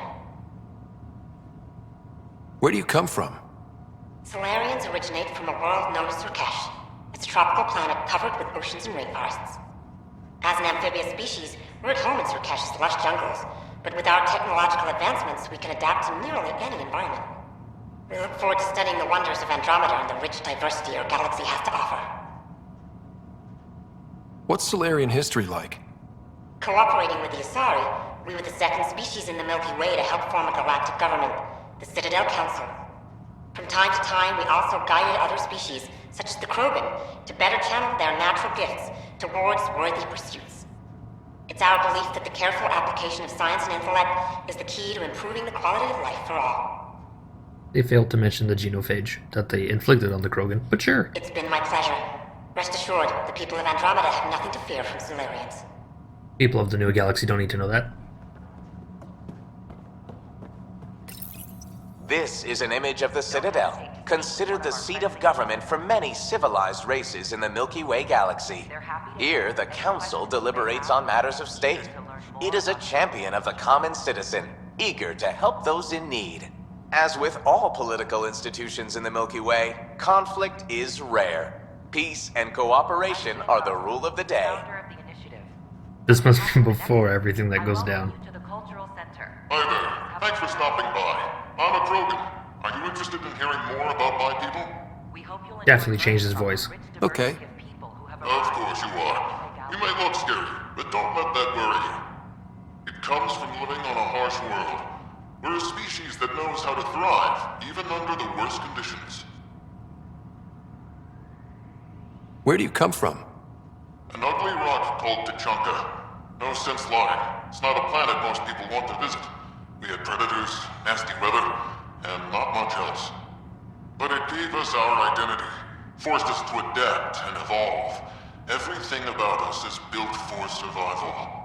Where do you come from? Solarians originate from a world known as Surkesh. It's a tropical planet covered with oceans and rainforests. As an amphibious species, we're at home in Surkesh's lush jungles, but with our technological advancements, we can adapt to nearly any environment. We look forward to studying the wonders of Andromeda and the rich diversity our galaxy has to offer. What's Solarian history like? Cooperating with the Asari, we were the second species in the Milky Way to help form a galactic government, the Citadel Council. From time to time, we also guided other species, such as the Krogan, to better channel their natural gifts towards worthy pursuits. It's our belief that the careful application of science and intellect is the key to improving the quality of life for all. They failed to mention the genophage that they inflicted on the Krogan, but sure. It's been my pleasure. Rest assured, the people of Andromeda have nothing to fear from Solarians. People of the new galaxy don't need to know that. This is an image of the Citadel, considered the seat of government for many civilized races in the Milky Way galaxy. Here, the Council deliberates on matters of state. It is a champion of the common citizen, eager to help those in need. As with all political institutions in the Milky Way, conflict is rare. Peace and cooperation are the rule of the day. This must be before everything that goes down. Hi there. Thanks for stopping by. I'm a Krogan. Are you interested in hearing more about my people? Definitely changed his voice. Okay. Of course you are. You may look scary, but don't let that worry you. It comes from living on a harsh world. We're a species that knows how to thrive, even under the worst conditions. Where do you come from? An ugly rock called Tachanka. No sense lying. It's not a planet most people want to visit. We had predators, nasty weather, and not much else. But it gave us our identity, forced us to adapt and evolve. Everything about us is built for survival.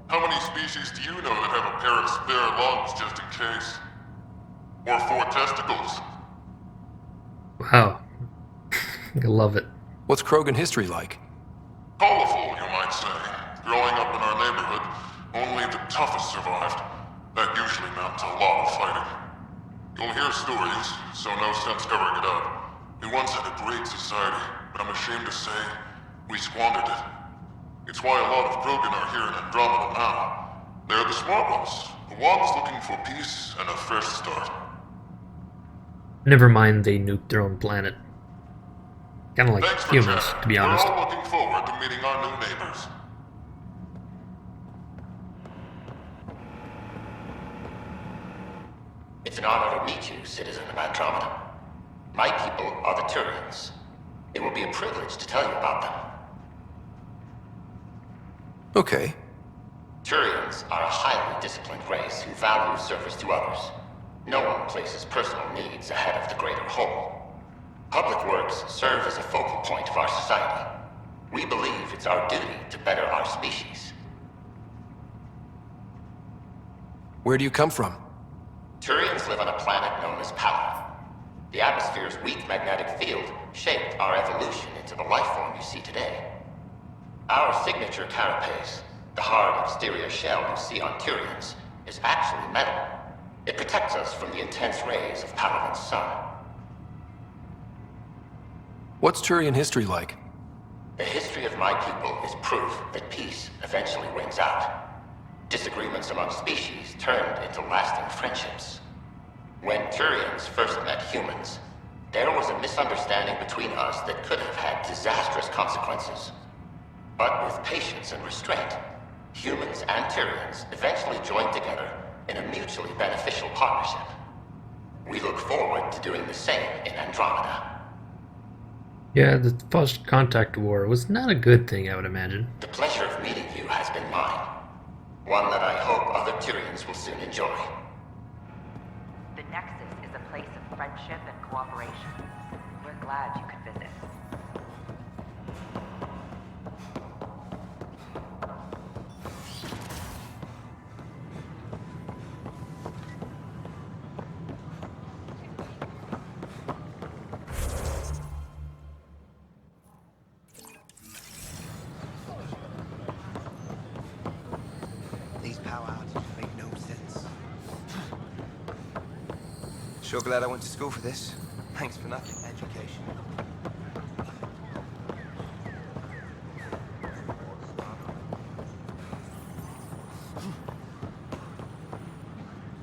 How many species do you know that have a pair of spare lungs just in case? Or 4 testicles? Wow. I love it. What's Krogan history like? Colorful, you might say. Growing up in our neighborhood, only the toughest survived. That usually meant a lot of fighting. You'll hear stories, so no sense covering it up. We once had a great society, but I'm ashamed to say, we squandered it. It's why a lot of Krogan are here in Andromeda now. They're the smart ones, the ones looking for peace and a fresh start. Never mind they nuked their own planet. Kinda like humans, to be honest. We're all looking forward to meeting our new neighbors. It's an honor to meet you, citizen of Andromeda. My people are the Turians. It will be a privilege to tell you about them. Okay. Turians are a highly disciplined race who value service to others. No one places personal needs ahead of the greater whole. Public works serve as a focal point of our society. We believe it's our duty to better our species. Where do you come from? Turians live on a planet known as Pala. The atmosphere's weak magnetic field shaped our evolution into the life form you see today. Our signature carapace, the hard exterior shell you see on Turians, is actually metal. It protects us from the intense rays of Pala's sun. What's Turian history like? The history of my people is proof that peace eventually wins out. Disagreements among species turned into lasting friendships. When Turians first met humans, there was a misunderstanding between us that could have had disastrous consequences. But with patience and restraint, humans and Turians eventually joined together in a mutually beneficial partnership. We look forward to doing the same in Andromeda. Yeah, the First Contact War was not a good thing, I would imagine. The pleasure of meeting you has been mine. One that I hope other Tyrians will soon enjoy. The Nexus is a place of friendship and cooperation. We're glad you could visit. These power outages make no sense. Sure glad I went to school for this. Thanks for nothing. Education.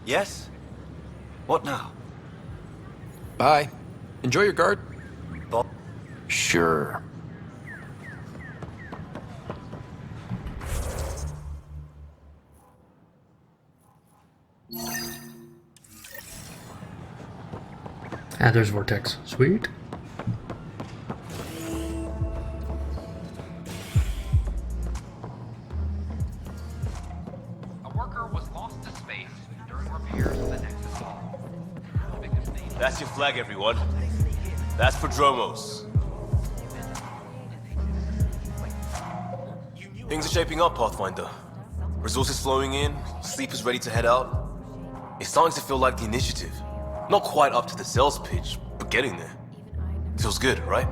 Yes? What now? Bye. Enjoy your guard. Sure. Ah, there's Vortex. Sweet. A worker was lost to space during repairs of the Nexus Hall. That's your flag, everyone. That's for Dromos. Things are shaping up, Pathfinder. Resources flowing in, sleepers ready to head out. It's starting to feel like the initiative. Not quite up to the sales pitch, but getting there. Feels good, right?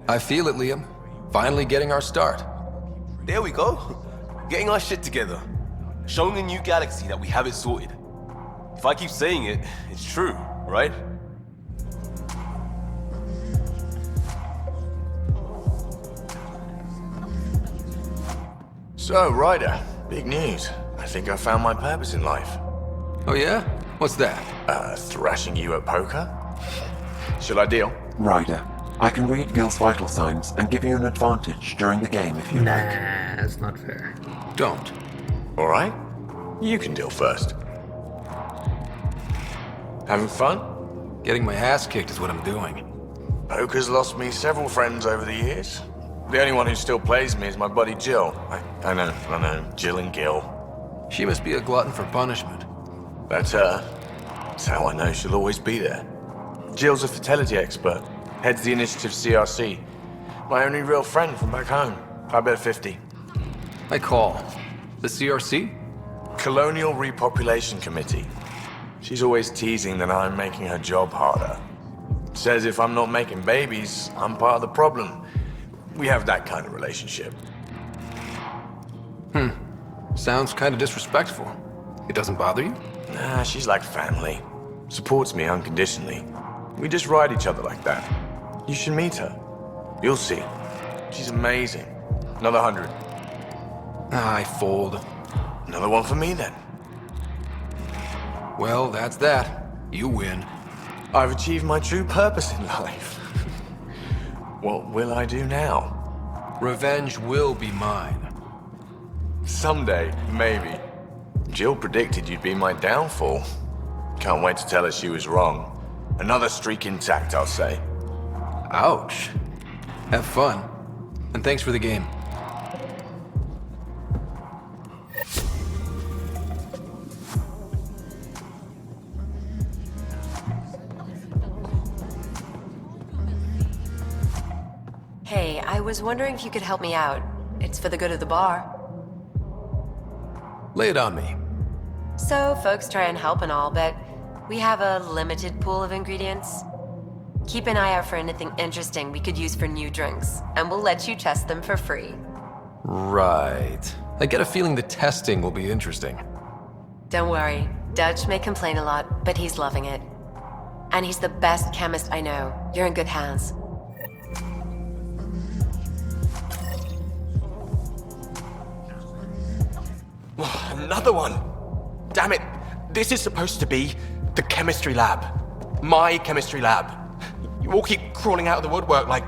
I feel it, Liam. Finally getting our start. There we go. Getting our shit together. Showing the new galaxy that we have it sorted. If I keep saying it, it's true, right? So, Ryder, big news. I think I found my purpose in life. Oh yeah? What's that? Thrashing you at poker? Shall I deal? Ryder, I can read Gil's vital signs and give you an advantage during the game if you Nah, like. that's not fair. Don't. Alright. You can deal first. Having fun? Getting my ass kicked is what I'm doing. Poker's lost me several friends over the years. The only one who still plays me is my buddy Jill. I know. Jill and Gil. She must be a glutton for punishment. That's her. That's how I know she'll always be there. Jill's a fertility expert. Heads the initiative CRC. My only real friend from back home. I bet 50. I call. The CRC? Colonial Repopulation Committee. She's always teasing that I'm making her job harder. Says if I'm not making babies, I'm part of the problem. We have that kind of relationship. Sounds kind of disrespectful. It doesn't bother you? Nah, she's like family. Supports me unconditionally. We just ride each other like that. You should meet her. You'll see. She's amazing. Another 100. I fold. Another one for me then. Well, that's that. You win. I've achieved my true purpose in life. What will I do now? Revenge will be mine. Someday, maybe. Jill predicted you'd be my downfall. Can't wait to tell her she was wrong. Another streak intact, I'll say. Ouch. Have fun. And thanks for the game. Hey, I was wondering if you could help me out. It's for the good of the bar. Lay it on me. So, folks try and help and all, but we have a limited pool of ingredients. Keep an eye out for anything interesting we could use for new drinks, and we'll let you test them for free. Right. I get a feeling the testing will be interesting. Don't worry, Dutch may complain a lot, but he's loving it. And he's the best chemist I know. You're in good hands. Another one! Damn it! This is supposed to be the chemistry lab. My chemistry lab. You all keep crawling out of the woodwork like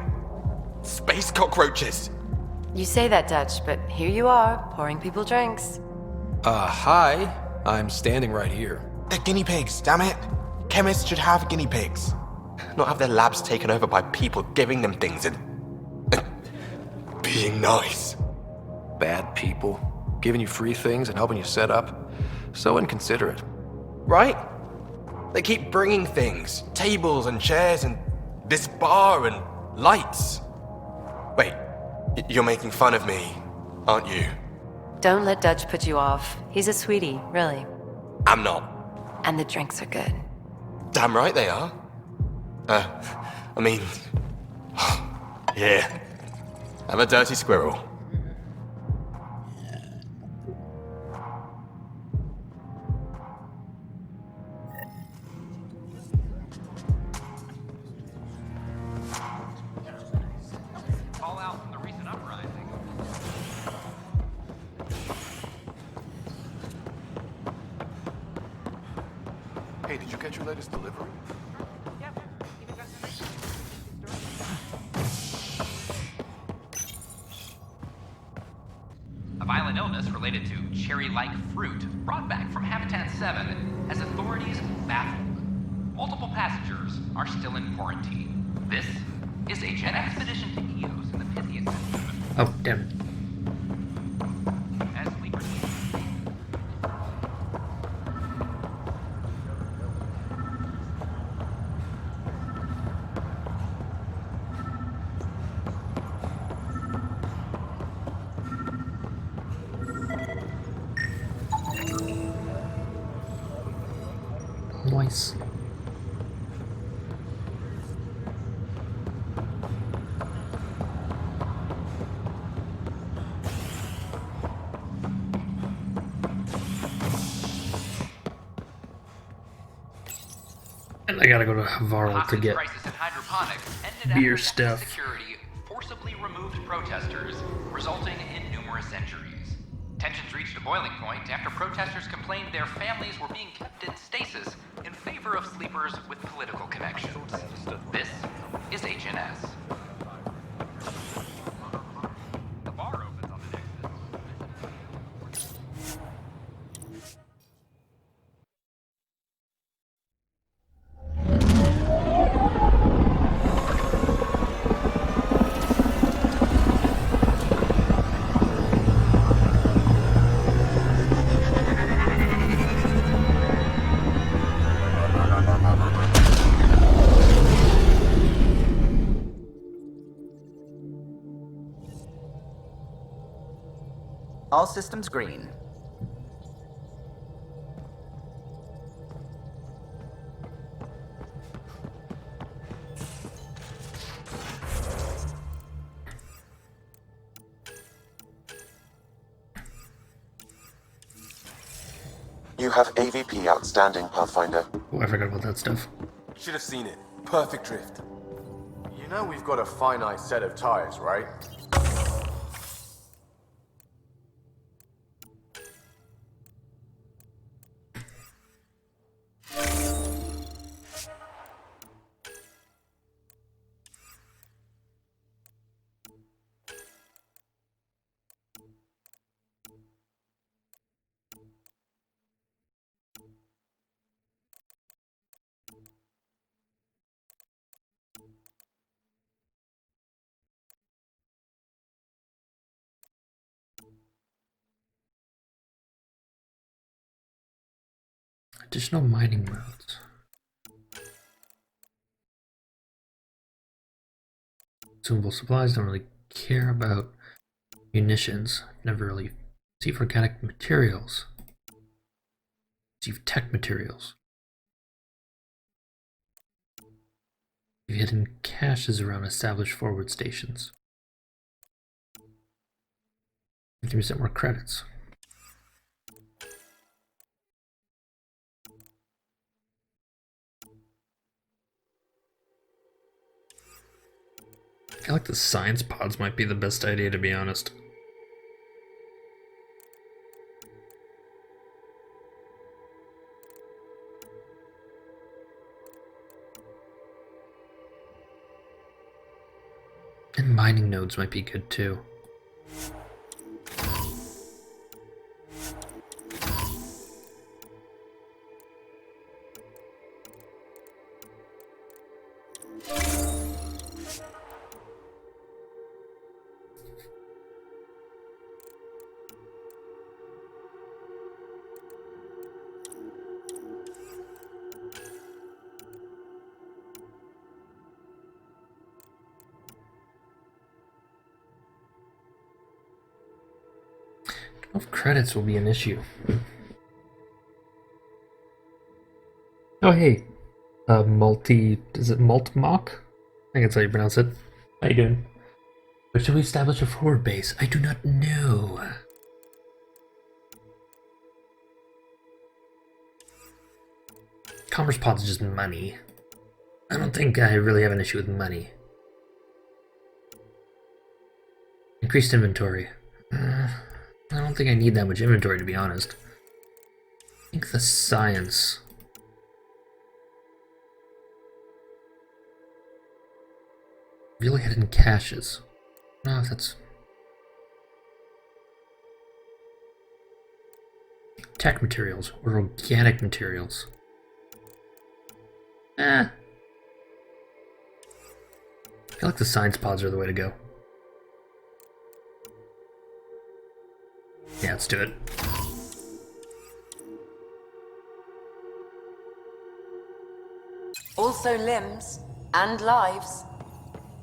space cockroaches. You say that, Dutch, but here you are, pouring people drinks. Hi. I'm standing right here. They're guinea pigs, damn it. Chemists should have guinea pigs. Not have their labs taken over by people giving them things and being nice. Bad people giving you free things and helping you set up. So inconsiderate. Right? They keep bringing things, tables and chairs and this bar and lights. Wait, you're making fun of me, aren't you? Don't let Dutch put you off. He's a sweetie, really. I'm not. And the drinks are good. Damn right they are. I mean... yeah. I'm a dirty squirrel. Fallout from the recent uprising. Hey, did you get your latest delivery? A violent illness related to cherry-like fruit brought back from Habitat 7 has authorities baffled. Multiple passengers are still in quarantine. This is a jet expedition to Eos in the Pythian system. Oh, damn it. As sleepers... Nice. And I gotta go to Varl to get crisis in hydroponics ended beer after stuff. security forcibly removed protesters, resulting in numerous injuries. Tensions reached a boiling point after protesters complained their families were being kept in stasis in favor of sleepers with political connections. This is HNS. The bar opens on the next. All systems green. You have AVP outstanding, Pathfinder. Oh, I forgot about that stuff. Should have seen it. Perfect drift. You know we've got a finite set of tires, right? Additional mining modes. Consumable supplies, don't really care about munitions. Never really receive organic materials. Receive tech materials. Receive hidden caches around established forward stations. 50% more credits. I feel like the science pods might be the best idea, to be honest. And mining nodes might be good too. 12 credits will be an issue. Oh hey, is it Maltmock? I think that's how you pronounce it. How you doing? Where should we establish a forward base? I do not know. Commerce Pod's just money. I don't think I really have an issue with money. Increased inventory. I don't think I need that much inventory, to be honest. I think the science. Really hidden caches. No, that's... Tech materials or organic materials. I feel like the science pods are the way to go. Yeah, let's do it. Also limbs and lives.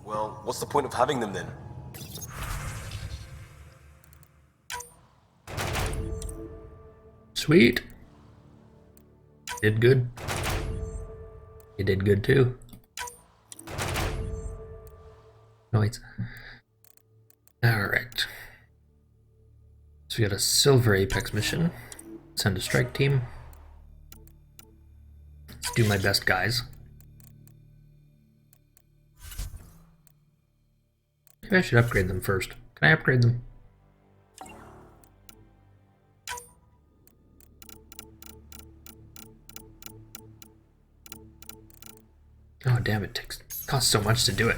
Well, what's the point of having them then? Sweet. Did good. You did good too. Right. Alright. So we got a Silver Apex mission. Send a strike team. Let's do my best, guys. Maybe I should upgrade them first. Can I upgrade them? Oh damn, it costs so much to do it.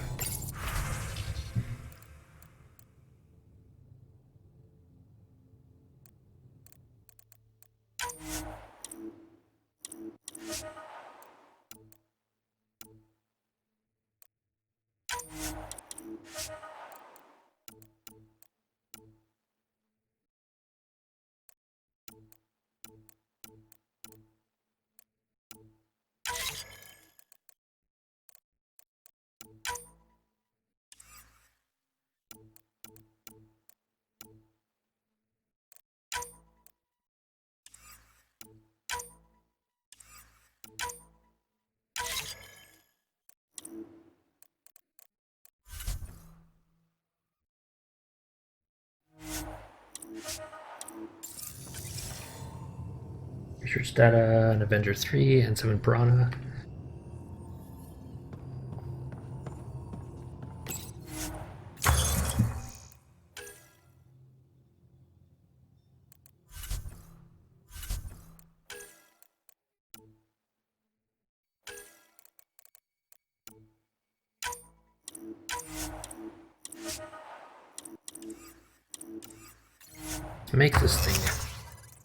Research data, an Avenger 3, and 7 Piranha. Make this thing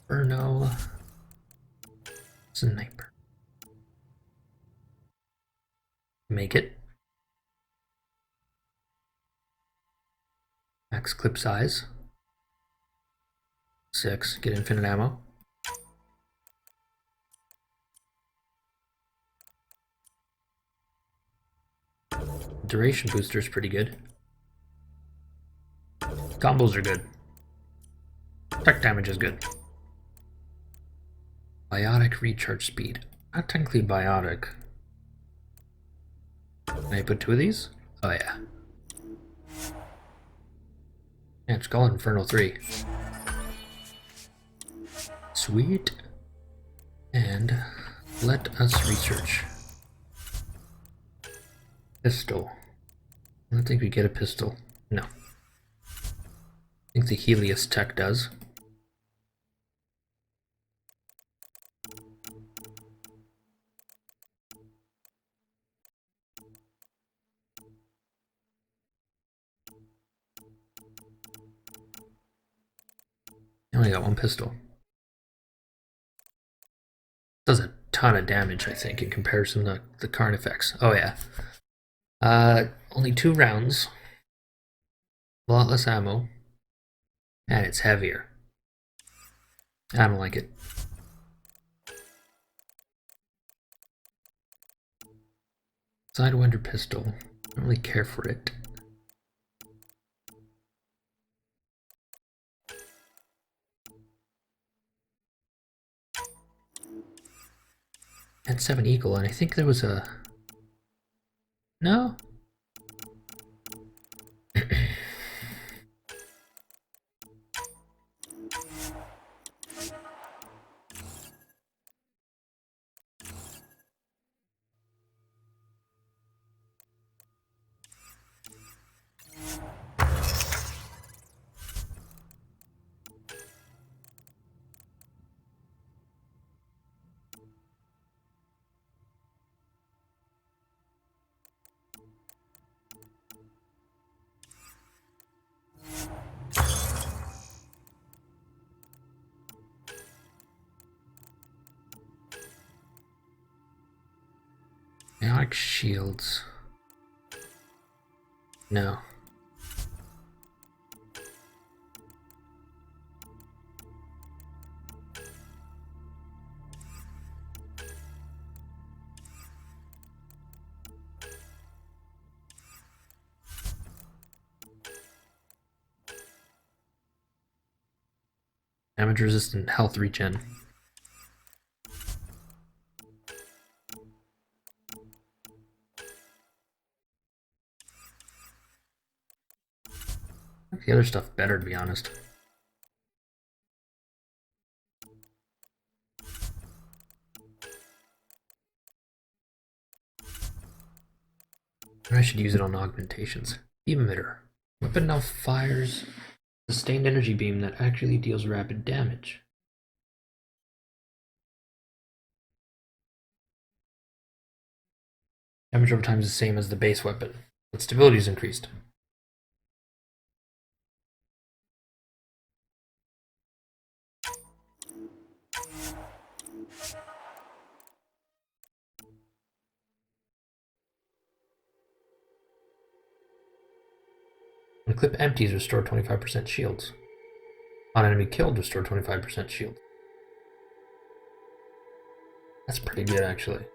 Inferno Sniper. Make it. Max clip size. 6. Get infinite ammo. Duration booster is pretty good. Combos are good. Tech damage is good. Biotic recharge speed. Not technically biotic. Can I put 2 of these? Oh yeah. Yeah, just call it Inferno 3. Sweet. And let us research. Pistol. I don't think we get a pistol. No. I think the Helios tech does. I only got 1 pistol. Does a ton of damage, I think, in comparison to the Carnifex. Oh yeah. Only 2 rounds. A lot less ammo. And it's heavier. I don't like it. Sidewinder pistol. I don't really care for it. And 7 eagle, and I think there was a... No? Ionic shields. No. Damage resistant health regen. The other stuff better, to be honest. I should use it on augmentations. Beam emitter. Weapon now fires a sustained energy beam that actually deals rapid damage. Damage over time is the same as the base weapon, but stability is increased. When clip empties, restore 25% shields. On enemy killed, restore 25% shield. That's pretty good, actually.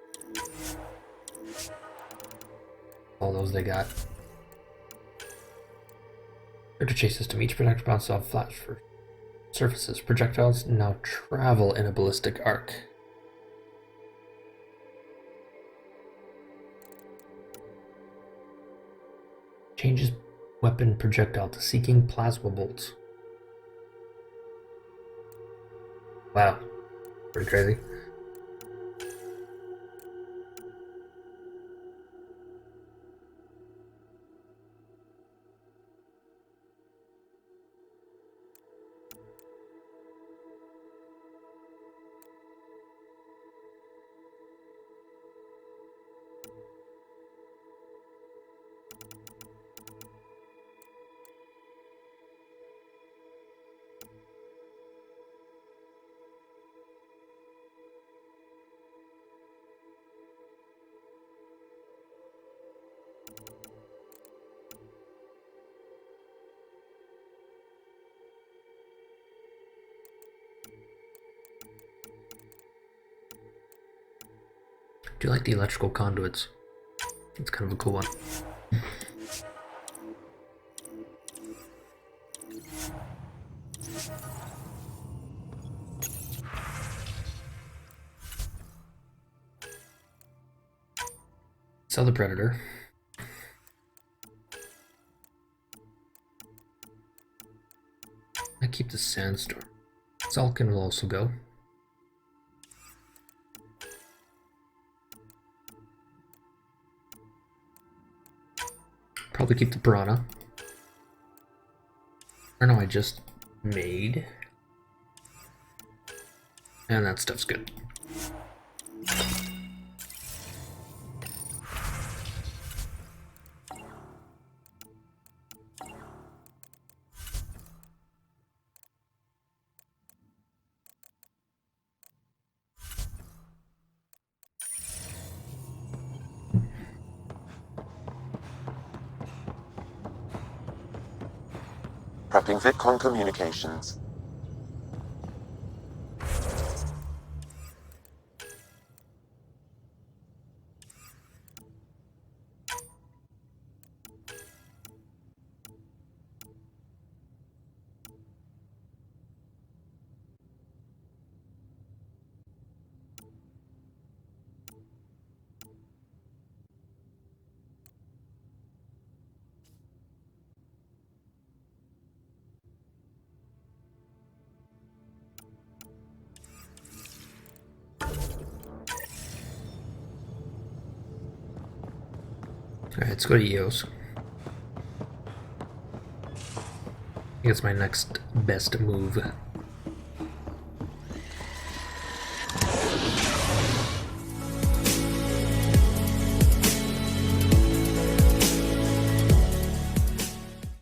All those they got. Character chase system. Each projectile bounces off flat for surfaces. Projectiles now travel in a ballistic arc. Changes weapon projectile to seeking plasma bolts. Wow. Pretty crazy. Do you like the electrical conduits? It's kind of a cool one. Sell the Predator. I keep the Sandstorm. Sulkin will also go. Probably keep the Piranha. Or no, I just made. And that stuff's good. Prepping VidCon communications. Alright, let's go to EOS. I think it's my next best move.